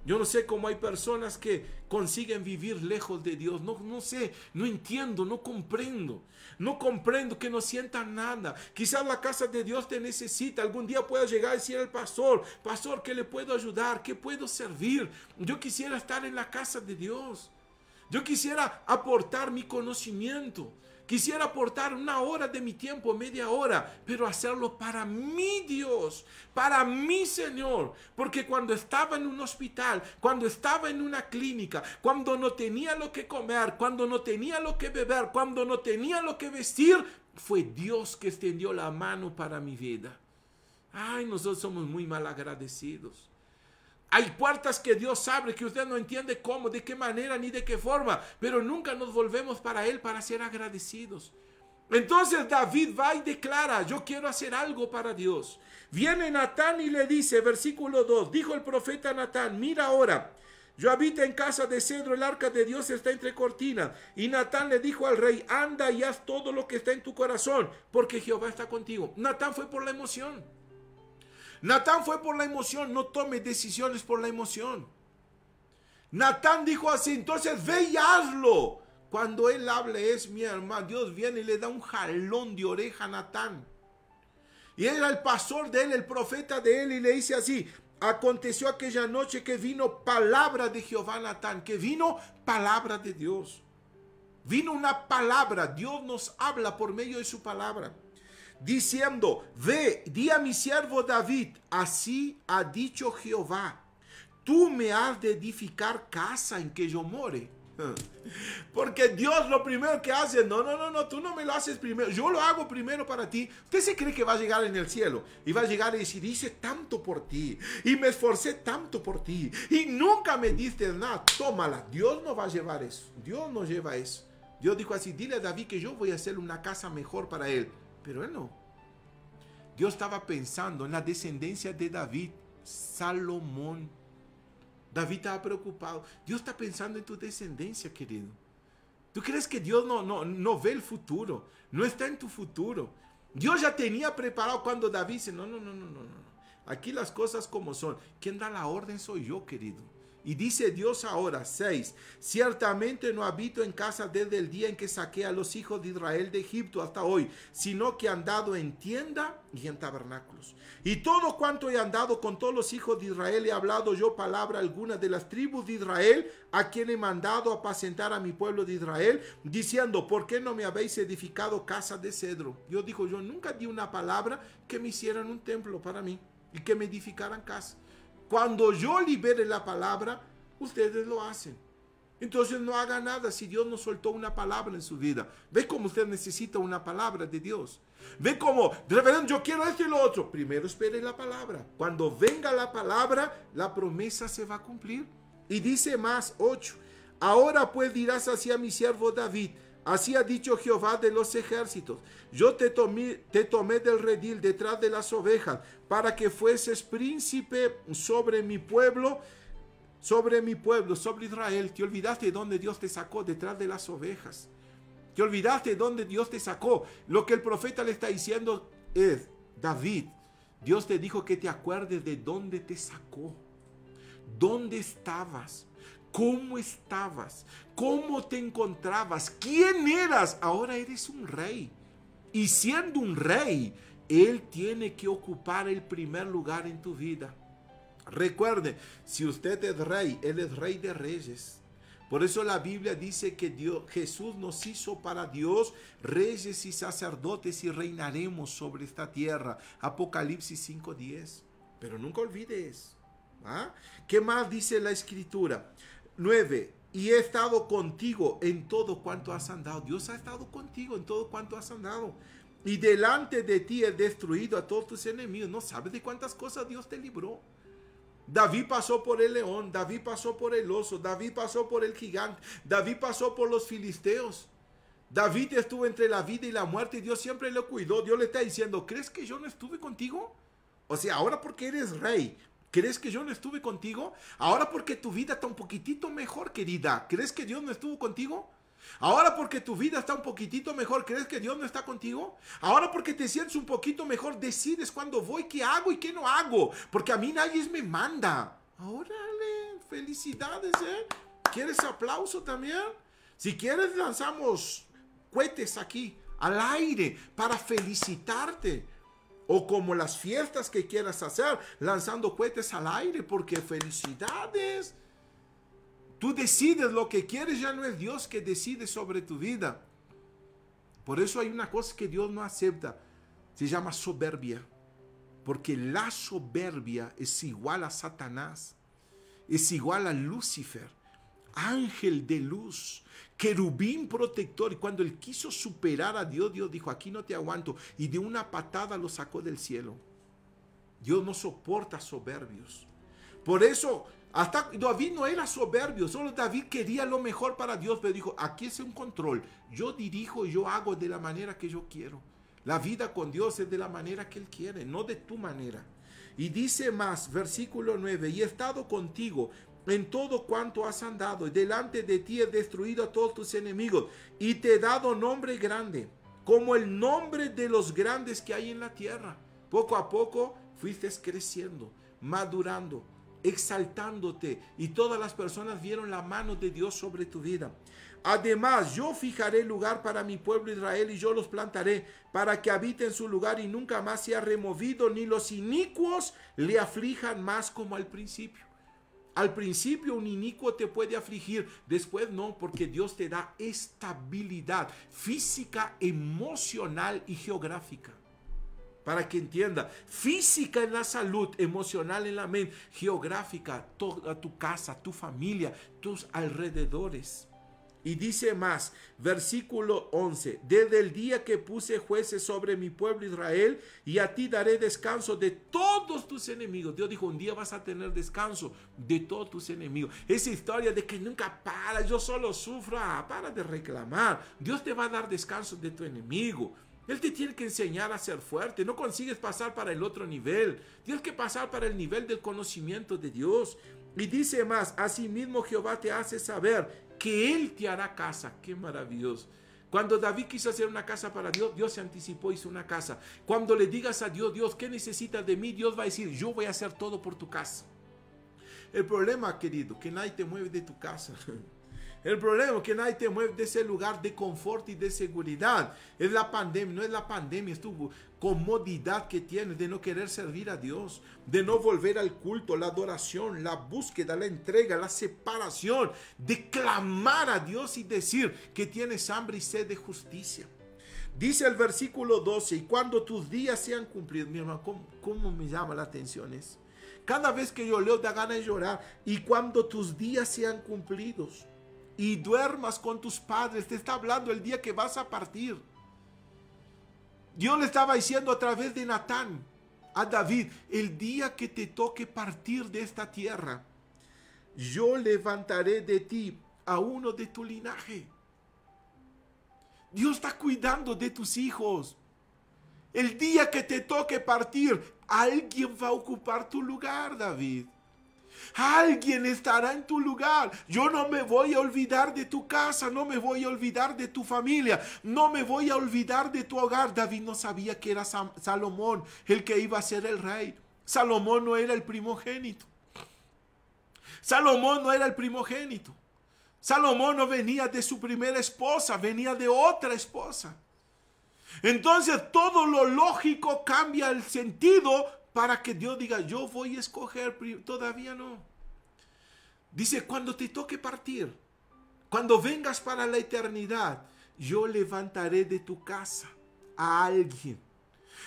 Yo no sé cómo hay personas que consiguen vivir lejos de Dios. No sé, no entiendo, no comprendo. No comprendo que no sientan nada. Quizás la casa de Dios te necesita. Algún día puedas llegar y decir al pastor, pastor, ¿qué le puedo ayudar? ¿Qué puedo servir? Yo quisiera estar en la casa de Dios. Yo quisiera aportar mi conocimiento. Quisiera aportar una hora de mi tiempo, media hora, pero hacerlo para mi Dios, para mi Señor. Porque cuando estaba en un hospital, cuando estaba en una clínica, cuando no tenía lo que comer, cuando no tenía lo que beber, cuando no tenía lo que vestir, fue Dios que extendió la mano para mi vida. Ay, nosotros somos muy mal agradecidos. Hay puertas que Dios abre que usted no entiende cómo, de qué manera ni de qué forma, pero nunca nos volvemos para Él para ser agradecidos. Entonces David va y declara, yo quiero hacer algo para Dios. Viene Natán y le dice, versículo 2, dijo el profeta Natán, mira ahora, yo habito en casa de cedro, el arca de Dios está entre cortinas. Y Natán le dijo al rey, anda y haz todo lo que está en tu corazón, porque Jehová está contigo. Natán fue por la emoción. Natán fue por la emoción, no tome decisiones por la emoción. Natán dijo así, entonces ve y hazlo. Cuando él hable es mi hermano, Dios viene y le da un jalón de oreja a Natán. Y era el pastor de él, el profeta de él, y le dice así, aconteció aquella noche que vino palabra de Jehová a Natán, que vino palabra de Dios. Vino una palabra, Dios nos habla por medio de su palabra. Diciendo, ve, di a mi siervo David, así ha dicho Jehová, tú me has de edificar casa en que yo more. Porque Dios lo primero que hace, no, tú no me lo haces primero, yo lo hago primero para ti. Usted se cree que va a llegar en el cielo y va a llegar y decir, hice tanto por ti y me esforcé tanto por ti y nunca me diste nada, tómala. Dios no va a llevar eso, Dios no lleva eso. Dios dijo así, dile a David que yo voy a hacer una casa mejor para él. Pero él no. Dios estaba pensando en la descendencia de David, Salomón. David estaba preocupado. Dios está pensando en tu descendencia, querido. ¿Tú crees que Dios no ve el futuro? No está en tu futuro. Dios ya tenía preparado cuando David dice, no. Aquí las cosas como son. Quien da la orden soy yo, querido. Y dice Dios ahora, 6, ciertamente no habito en casa desde el día en que saqué a los hijos de Israel de Egipto hasta hoy, sino que he andado en tienda y en tabernáculos. Y todo cuanto he andado con todos los hijos de Israel, he hablado yo palabra alguna de las tribus de Israel, a quien he mandado apacentar a mi pueblo de Israel, diciendo, ¿por qué no me habéis edificado casa de cedro? Dios dijo, yo nunca di una palabra que me hicieran un templo para mí y que me edificaran casa. Cuando yo libere la palabra, ustedes lo hacen. Entonces no haga nada si Dios no soltó una palabra en su vida. ¿Ve cómo usted necesita una palabra de Dios? ¿Ve cómo, reverendo, yo quiero esto y lo otro? Primero espere la palabra. Cuando venga la palabra, la promesa se va a cumplir. Y dice más, 8. Ahora pues dirás así a mi siervo David, así ha dicho Jehová de los ejércitos, yo te tomé del redil detrás de las ovejas, para que fueses príncipe sobre mi pueblo, sobre Israel. Te olvidaste de dónde Dios te sacó, detrás de las ovejas. Te olvidaste de dónde Dios te sacó. Lo que el profeta le está diciendo es, David, Dios te dijo que te acuerdes de dónde te sacó, dónde estabas, cómo estabas, cómo te encontrabas, quién eras. Ahora eres un rey. Y siendo un rey, Él tiene que ocupar el primer lugar en tu vida. Recuerde, si usted es rey, Él es rey de reyes. Por eso la Biblia dice que Jesús nos hizo para Dios reyes y sacerdotes y reinaremos sobre esta tierra. Apocalipsis 5:10. Pero nunca olvides, ¿Ah? ¿Qué más dice la Escritura? 9. Y he estado contigo en todo cuanto has andado. Dios ha estado contigo en todo cuanto has andado. Y delante de ti he destruido a todos tus enemigos. No sabes de cuántas cosas Dios te libró. David pasó por el león, David pasó por el oso, David pasó por el gigante, David pasó por los filisteos. David estuvo entre la vida y la muerte y Dios siempre lo cuidó. Dios le está diciendo, ¿crees que yo no estuve contigo? O sea, ahora porque eres rey, ¿crees que yo no estuve contigo? Ahora porque tu vida está un poquitito mejor, querida, ¿crees que Dios no estuvo contigo? Ahora porque tu vida está un poquitito mejor, ¿crees que Dios no está contigo? Ahora porque te sientes un poquito mejor, decides cuándo voy, qué hago y qué no hago. Porque a mí nadie me manda. Órale, felicidades, ¿eh? ¿Quieres aplauso también? Si quieres lanzamos cohetes aquí, al aire, para felicitarte. O como las fiestas que quieras hacer, lanzando cohetes al aire, porque felicidades. Tú decides lo que quieres, ya no es Dios que decide sobre tu vida. Por eso hay una cosa que Dios no acepta, se llama soberbia. Porque la soberbia es igual a Satanás, es igual a Lucifer, ángel de luz, querubín protector. Y cuando él quiso superar a Dios, Dios dijo, aquí no te aguanto. Y de una patada lo sacó del cielo. Dios no soporta soberbios. Por eso, hasta David no era soberbio, solo David quería lo mejor para Dios, pero dijo, aquí es un control, yo dirijo, yo hago de la manera que yo quiero. La vida con Dios es de la manera que Él quiere, no de tu manera. Y dice más, versículo 9, y he estado contigo en todo cuanto has andado, y delante de ti he destruido a todos tus enemigos, y te he dado nombre grande, como el nombre de los grandes que hay en la tierra. Poco a poco fuiste creciendo, madurando, exaltándote, y todas las personas vieron la mano de Dios sobre tu vida. Además, yo fijaré lugar para mi pueblo Israel y yo los plantaré para que habite en su lugar y nunca más sea removido, ni los inicuos le aflijan más como al principio. Al principio un inicuo te puede afligir, después no, porque Dios te da estabilidad física, emocional y geográfica. Para que entienda, física en la salud, emocional en la mente, geográfica, toda tu casa, tu familia, tus alrededores. Y dice más, versículo 11, desde el día que puse jueces sobre mi pueblo Israel, y a ti daré descanso de todos tus enemigos. Dios dijo, un día vas a tener descanso de todos tus enemigos. Esa historia de que nunca para, yo solo sufro, para de reclamar. Dios te va a dar descanso de tu enemigo. Él te tiene que enseñar a ser fuerte. No consigues pasar para el otro nivel. Tienes que pasar para el nivel del conocimiento de Dios. Y dice más, asimismo Jehová te hace saber que Él te hará casa. Qué maravilloso. Cuando David quiso hacer una casa para Dios, Dios se anticipó y hizo una casa. Cuando le digas a Dios, Dios, ¿qué necesitas de mí? Dios va a decir, yo voy a hacer todo por tu casa. El problema, querido, que nadie te mueve de tu casa. El problema es que nadie te mueve de ese lugar de confort y de seguridad. Es la pandemia, no es la pandemia, es tu comodidad que tienes de no querer servir a Dios, de no volver al culto, la adoración, la búsqueda, la entrega, la separación, de clamar a Dios y decir que tienes hambre y sed de justicia. Dice el versículo 12, y cuando tus días sean cumplidos, mi hermano, ¿cómo me llama la atención eso? Cada vez que yo leo da ganas de llorar. Y cuando tus días sean cumplidos y duermas con tus padres, te está hablando el día que vas a partir. Dios le estaba diciendo a través de Natán a David, el día que te toque partir de esta tierra, yo levantaré de ti a uno de tu linaje. Dios está cuidando de tus hijos. El día que te toque partir, alguien va a ocupar tu lugar, David. Alguien estará en tu lugar. Yo no me voy a olvidar de tu casa, no me voy a olvidar de tu familia, no me voy a olvidar de tu hogar. David no sabía que era Salomón el que iba a ser el rey. Salomón no era el primogénito. Salomón no era el primogénito. Salomón no venía de su primera esposa, venía de otra esposa. Entonces todo lo lógico cambia el sentido para que Dios diga, yo voy a escoger. Todavía no. Dice, cuando te toque partir, cuando vengas para la eternidad, yo levantaré de tu casa a alguien.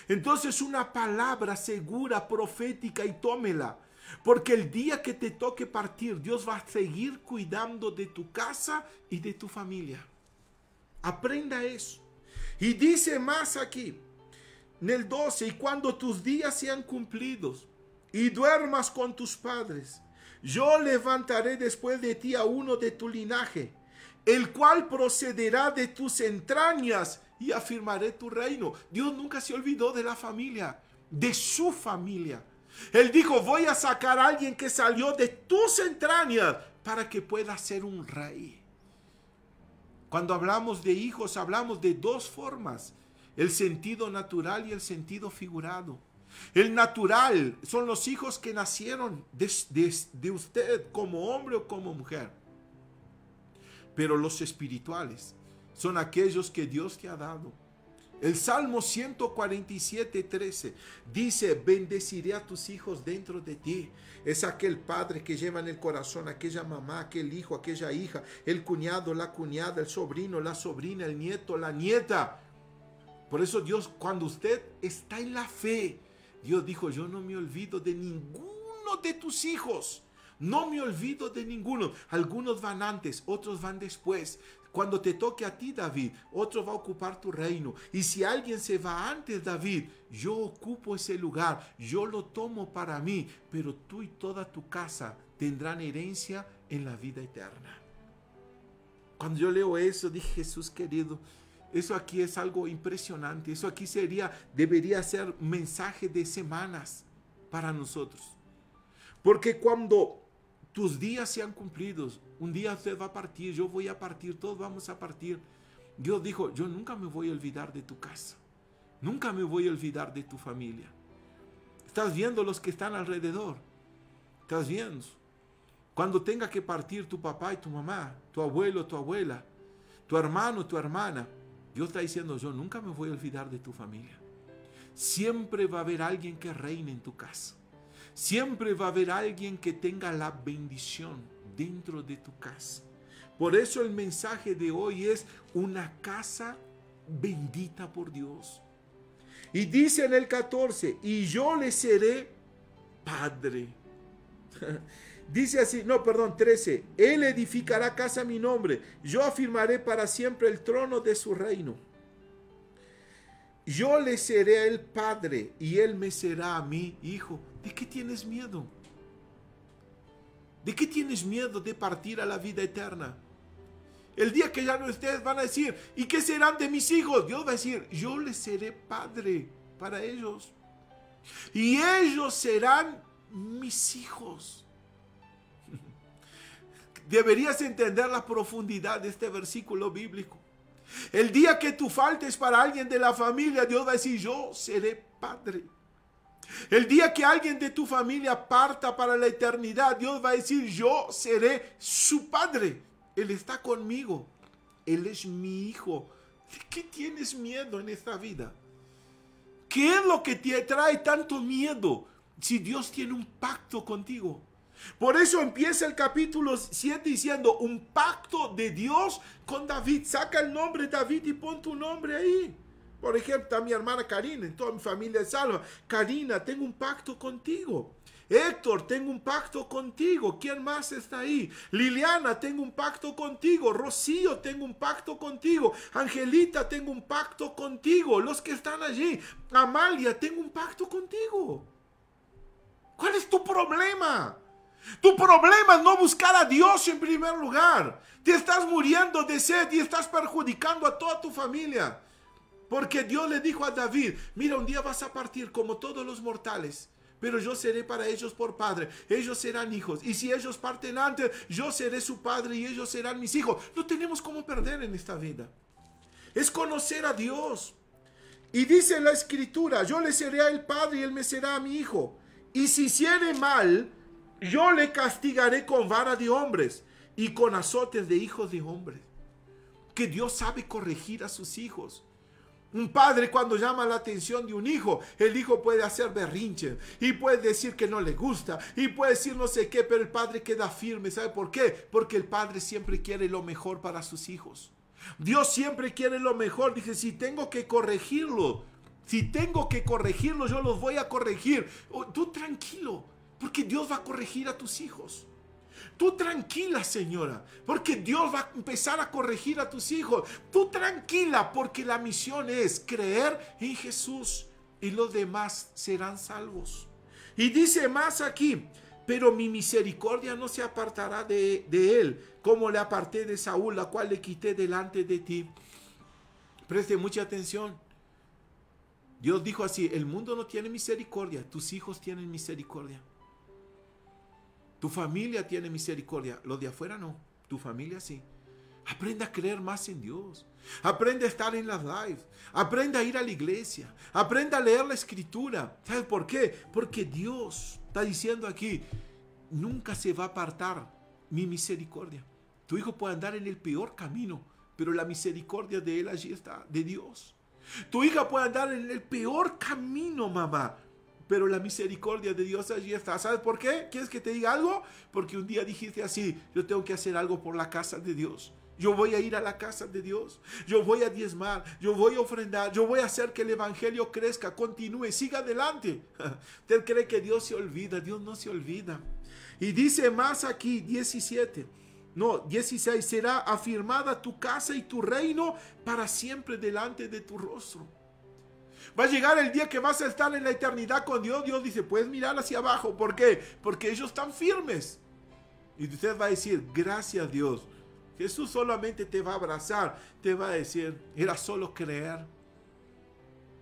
Entonces una palabra segura, profética, y tómela. Porque el día que te toque partir, Dios va a seguir cuidando de tu casa y de tu familia. Aprenda eso. Y dice más aquí, en el 12, y cuando tus días sean cumplidos y duermas con tus padres, yo levantaré después de ti a uno de tu linaje, el cual procederá de tus entrañas y afirmaré tu reino. Dios nunca se olvidó de la familia, de su familia. Él dijo, voy a sacar a alguien que salió de tus entrañas para que pueda ser un rey. Cuando hablamos de hijos, hablamos de dos formas, el sentido natural y el sentido figurado. El natural son los hijos que nacieron de usted como hombre o como mujer. Pero los espirituales son aquellos que Dios te ha dado. El Salmo 147:13 dice, bendeciré a tus hijos dentro de ti. Es aquel padre que lleva en el corazón, aquella mamá, aquel hijo, aquella hija, el cuñado, la cuñada, el sobrino, la sobrina, el nieto, la nieta. Por eso Dios, cuando usted está en la fe, Dios dijo, yo no me olvido de ninguno de tus hijos. No me olvido de ninguno. Algunos van antes, otros van después. Cuando te toque a ti, David, otro va a ocupar tu reino. Y si alguien se va antes, David, yo ocupo ese lugar, yo lo tomo para mí, pero tú y toda tu casa tendrán herencia en la vida eterna. Cuando yo leo eso, dije, Jesús querido, eso aquí es algo impresionante. Eso aquí debería ser mensaje de semanas para nosotros. Porque cuando tus días sean cumplidos, un día usted va a partir, yo voy a partir, todos vamos a partir. Dios dijo, yo nunca me voy a olvidar de tu casa. Nunca me voy a olvidar de tu familia. Estás viendo los que están alrededor. Estás viendo. Cuando tenga que partir tu papá y tu mamá, tu abuelo, tu abuela, tu hermano, tu hermana, Dios está diciendo, yo nunca me voy a olvidar de tu familia. Siempre va a haber alguien que reine en tu casa. Siempre va a haber alguien que tenga la bendición dentro de tu casa. Por eso el mensaje de hoy es una casa bendita por Dios. Y dice en el 14, y yo le seré padre. Dice así, 13, él edificará casa a mi nombre, yo afirmaré para siempre el trono de su reino. Yo le seré el padre y él me será a mí hijo. ¿De qué tienes miedo? ¿De qué tienes miedo de partir a la vida eterna? El día que ya no estés van a decir, ¿y qué serán de mis hijos? Dios va a decir, yo les seré padre para ellos. Y ellos serán mis hijos. Deberías entender la profundidad de este versículo bíblico. El día que tú faltes para alguien de la familia, Dios va a decir, yo seré padre. El día que alguien de tu familia parta para la eternidad, Dios va a decir, yo seré su padre. Él está conmigo. Él es mi hijo. ¿De qué tienes miedo en esta vida? ¿Qué es lo que te trae tanto miedo si Dios tiene un pacto contigo? Por eso empieza el capítulo 7 diciendo un pacto de Dios con David. Saca el nombre David y pon tu nombre ahí. Por ejemplo, está mi hermana Karina, en toda mi familia es salva. Karina, tengo un pacto contigo. Héctor, tengo un pacto contigo. ¿Quién más está ahí? Liliana, tengo un pacto contigo. Rocío, tengo un pacto contigo. Angelita, tengo un pacto contigo. Los que están allí. Amalia, tengo un pacto contigo. ¿Cuál es tu problema? Tu problema es no buscar a Dios en primer lugar. Te estás muriendo de sed y estás perjudicando a toda tu familia. Porque Dios le dijo a David, mira, un día vas a partir como todos los mortales, pero yo seré para ellos por padre. Ellos serán hijos. Y si ellos parten antes, yo seré su padre y ellos serán mis hijos. No tenemos cómo perder en esta vida. Es conocer a Dios. Y dice la Escritura, yo le seré a él padre y él me será a mi hijo. Y si hiciere mal, yo le castigaré con vara de hombres y con azotes de hijos de hombres. Que Dios sabe corregir a sus hijos. Un padre cuando llama la atención de un hijo, el hijo puede hacer berrinche y puede decir que no le gusta y puede decir no sé qué, pero el padre queda firme. ¿Sabe por qué? Porque el padre siempre quiere lo mejor para sus hijos. Dios siempre quiere lo mejor. Dice, si tengo que corregirlo, yo los voy a corregir. Tú tranquilo. porque Dios va a corregir a tus hijos. Tú tranquila, señora, porque Dios va a empezar a corregir a tus hijos. Tú tranquila, porque la misión es creer en Jesús y los demás serán salvos. Y dice más aquí, pero mi misericordia no se apartará de él, como le aparté de Saúl, la cual le quité delante de ti. Preste mucha atención. Dios dijo así, el mundo no tiene misericordia, tus hijos tienen misericordia. Tu familia tiene misericordia, los de afuera no, tu familia sí. Aprende a creer más en Dios. Aprende a estar en las lives. Aprende a ir a la iglesia. Aprende a leer la escritura. ¿Sabes por qué? Porque Dios está diciendo aquí, nunca se va a apartar mi misericordia. Tu hijo puede andar en el peor camino, pero la misericordia de él allí está, de Dios. Tu hija puede andar en el peor camino, mamá, pero la misericordia de Dios allí está. ¿Sabes por qué? ¿Quieres que te diga algo? Porque un día dijiste así, yo tengo que hacer algo por la casa de Dios. Yo voy a ir a la casa de Dios. Yo voy a diezmar. Yo voy a ofrendar. Yo voy a hacer que el evangelio crezca, continúe, siga adelante. Usted cree que Dios se olvida. Dios no se olvida. Y dice más aquí, 16. Será afirmada tu casa y tu reino para siempre delante de tu rostro. Va a llegar el día que vas a estar en la eternidad con Dios. Dios dice, puedes mirar hacia abajo. ¿Por qué? Porque ellos están firmes. Y usted va a decir, gracias Dios. Jesús solamente te va a abrazar. Te va a decir, era solo creer.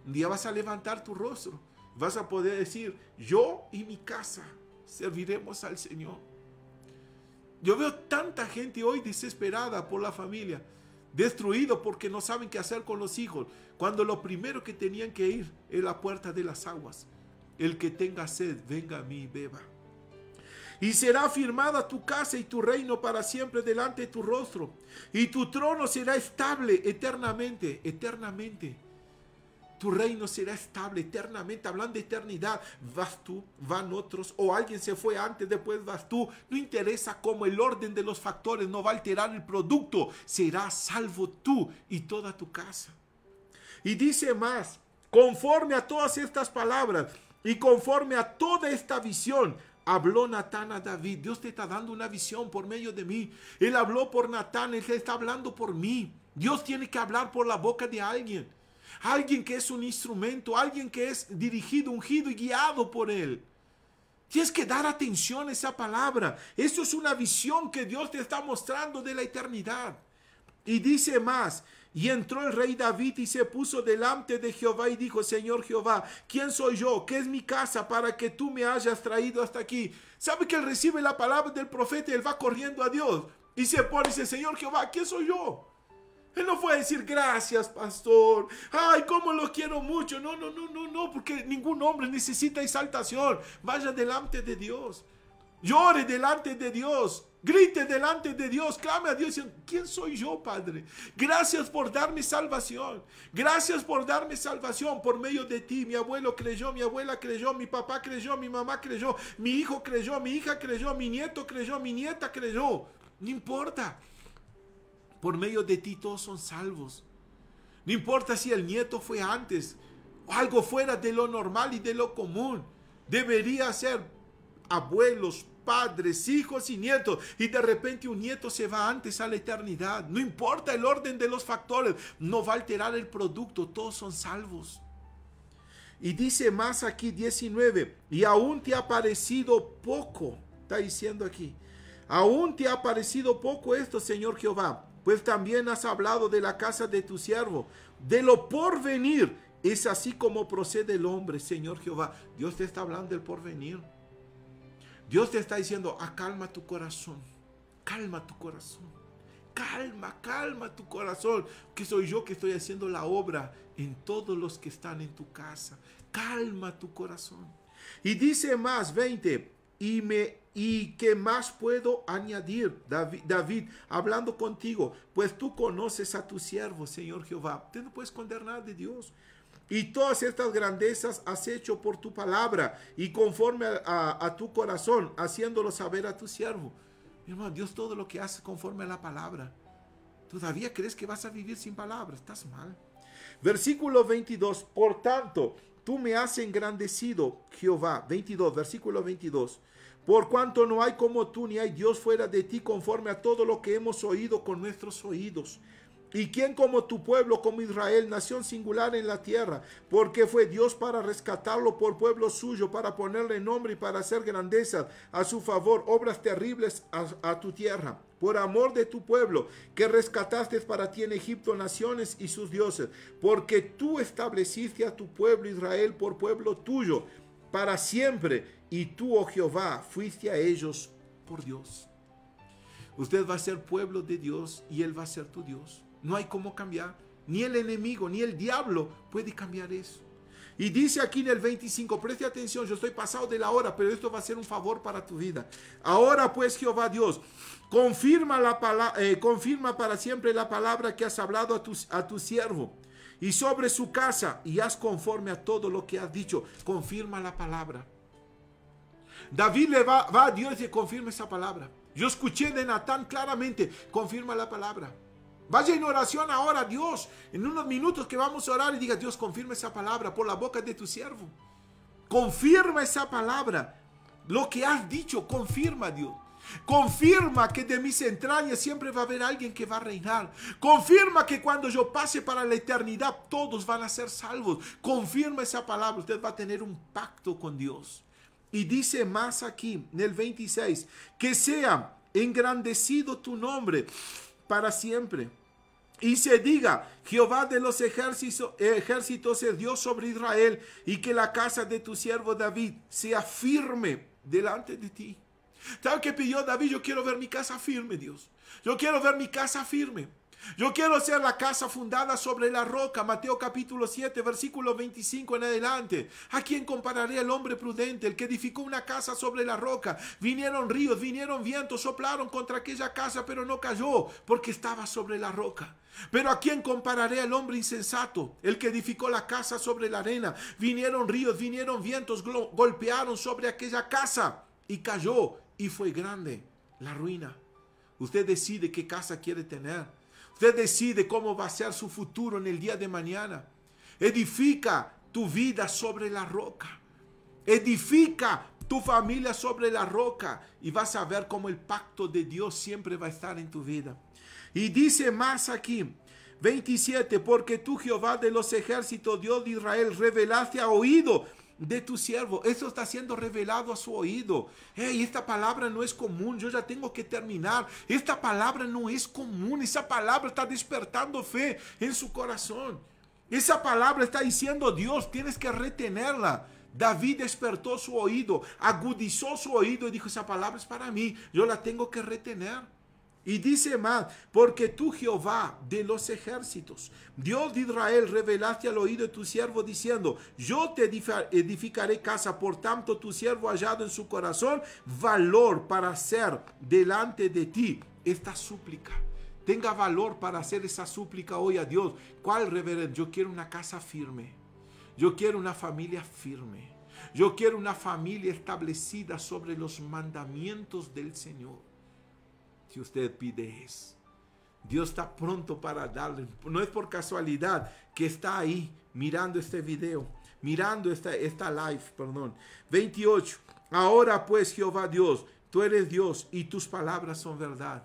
Un día vas a levantar tu rostro. Vas a poder decir, yo y mi casa serviremos al Señor. Yo veo tanta gente hoy desesperada por la familia. Destruido porque no saben qué hacer con los hijos, cuando lo primero que tenían que ir es la puerta de las aguas. El que tenga sed, venga a mí y beba. Y será afirmada tu casa y tu reino para siempre delante de tu rostro. Y tu trono será estable eternamente, eternamente. Tu reino será estable eternamente. Hablando de eternidad, vas tú, van otros, o alguien se fue antes, después vas tú. No interesa cómo, el orden de los factores no va a alterar el producto. Serás salvo tú y toda tu casa. Y dice más, conforme a todas estas palabras y conforme a toda esta visión, habló Natán a David. Dios te está dando una visión por medio de mí. Él habló por Natán, él está hablando por mí. Dios tiene que hablar por la boca de alguien. Alguien que es un instrumento, alguien que es dirigido, ungido y guiado por él. Tienes que dar atención a esa palabra. Eso es una visión que Dios te está mostrando de la eternidad. Y dice más, y entró el rey David y se puso delante de Jehová y dijo, Señor Jehová, ¿quién soy yo? ¿Qué es mi casa para que tú me hayas traído hasta aquí? ¿Sabe que él recibe la palabra del profeta y él va corriendo a Dios? Y se pone y dice, Señor Jehová, ¿quién soy yo? Él no fue a decir, gracias, pastor. Ay, cómo lo quiero mucho. No, porque ningún hombre necesita exaltación. Vaya delante de Dios. Llore delante de Dios. Grite delante de Dios. Clame a Dios diciendo, ¿quién soy yo, Padre? Gracias por darme salvación. Gracias por darme salvación por medio de ti. Mi abuelo creyó, mi abuela creyó, mi papá creyó, mi mamá creyó, mi hijo creyó, mi hija creyó, mi nieto creyó, mi nieta creyó. No importa. Por medio de ti todos son salvos. No importa si el nieto fue antes o algo fuera de lo normal y de lo común. Debería ser abuelos, padres, hijos y nietos. Y de repente un nieto se va antes a la eternidad. No importa el orden de los factores. No va a alterar el producto. Todos son salvos. Y dice más aquí 19. Y aún te ha parecido poco. Está diciendo aquí. Aún te ha parecido poco esto, Señor Jehová. Pues también has hablado de la casa de tu siervo, de lo porvenir. Es así como procede el hombre, Señor Jehová. Dios te está hablando del porvenir. Dios te está diciendo, calma tu corazón. Calma tu corazón. Calma tu corazón. Que soy yo que estoy haciendo la obra en todos los que están en tu casa. Calma tu corazón. Y dice más, 20. ¿Y qué más puedo añadir? David, hablando contigo, pues tú conoces a tu siervo, Señor Jehová. Tú no puedes esconder nada de Dios. Y todas estas grandezas has hecho por tu palabra y conforme a tu corazón, haciéndolo saber a tu siervo. Mi hermano, Dios todo lo que hace conforme a la palabra. ¿Todavía crees que vas a vivir sin palabra? Estás mal. Versículo 22. Por tanto, tú me has engrandecido, Jehová. 22, versículo 22. Por cuanto no hay como tú, ni hay Dios fuera de ti, conforme a todo lo que hemos oído con nuestros oídos. ¿Y quién como tu pueblo, como Israel, nación singular en la tierra? Porque fue Dios para rescatarlo por pueblo suyo, para ponerle nombre y para hacer grandezas a su favor, obras terribles a tu tierra. Por amor de tu pueblo, que rescataste para ti en Egipto naciones y sus dioses. Porque tú estableciste a tu pueblo Israel por pueblo tuyo, para siempre. Y tú, oh Jehová, fuiste a ellos por Dios. Usted va a ser pueblo de Dios y Él va a ser tu Dios. No hay cómo cambiar. Ni el enemigo, ni el diablo puede cambiar eso. Y dice aquí en el 25, preste atención, yo estoy pasado de la hora, pero esto va a ser un favor para tu vida. Ahora pues, Jehová Dios, confirma para siempre la palabra que has hablado a tu siervo. Y sobre su casa, y haz conforme a todo lo que has dicho. Confirma la palabra. David le va a Dios y confirma esa palabra. Yo escuché de Natán claramente, confirma la palabra. Vaya en oración ahora, Dios, en unos minutos que vamos a orar y diga, Dios, confirma esa palabra por la boca de tu siervo. Confirma esa palabra. Lo que has dicho, confirma, Dios. Confirma que de mis entrañas siempre va a haber alguien que va a reinar. Confirma que cuando yo pase para la eternidad, todos van a ser salvos. Confirma esa palabra. Usted va a tener un pacto con Dios. Y dice más aquí, en el 26, que sea engrandecido tu nombre para siempre. Y se diga, Jehová de los ejércitos es Dios sobre Israel, y que la casa de tu siervo David sea firme delante de ti. ¿Sabes qué pidió David? Yo quiero ver mi casa firme, Dios. Yo quiero ver mi casa firme. Yo quiero ser la casa fundada sobre la roca. Mateo capítulo 7, versículo 25 en adelante. ¿A quién compararé al hombre prudente, el que edificó una casa sobre la roca? Vinieron ríos, vinieron vientos, soplaron contra aquella casa, pero no cayó, porque estaba sobre la roca. Pero ¿a quién compararé al hombre insensato, el que edificó la casa sobre la arena? Vinieron ríos, vinieron vientos, golpearon sobre aquella casa y cayó, y fue grande la ruina. Usted decide qué casa quiere tener. Usted decide cómo va a ser su futuro en el día de mañana. Edifica tu vida sobre la roca. Edifica tu familia sobre la roca. Y vas a ver cómo el pacto de Dios siempre va a estar en tu vida. Y dice más aquí, 27, porque tú, Jehová de los ejércitos, Dios de Israel, revelaste a oído de tu siervo. Esto está siendo revelado a su oído. Hey, esta palabra no es común. Yo ya tengo que terminar. Esta palabra no es común. Esa palabra está despertando fe en su corazón. Esa palabra está diciendo, Dios, tienes que retenerla. David despertó su oído, agudizó su oído y dijo, esa palabra es para mí. Yo la tengo que retener. Y dice más, porque tú, Jehová de los ejércitos, Dios de Israel, revelaste al oído de tu siervo diciendo, yo te edificaré casa, por tanto tu siervo ha hallado en su corazón valor para hacer delante de ti esta súplica. Tenga valor para hacer esa súplica hoy a Dios. ¿Cuál, reverendo? Yo quiero una casa firme. Yo quiero una familia firme. Yo quiero una familia establecida sobre los mandamientos del Señor. Si usted pide eso, Dios está pronto para darle. No es por casualidad que está ahí mirando este video, mirando esta live, perdón. 28. Ahora pues, Jehová Dios, tú eres Dios y tus palabras son verdad.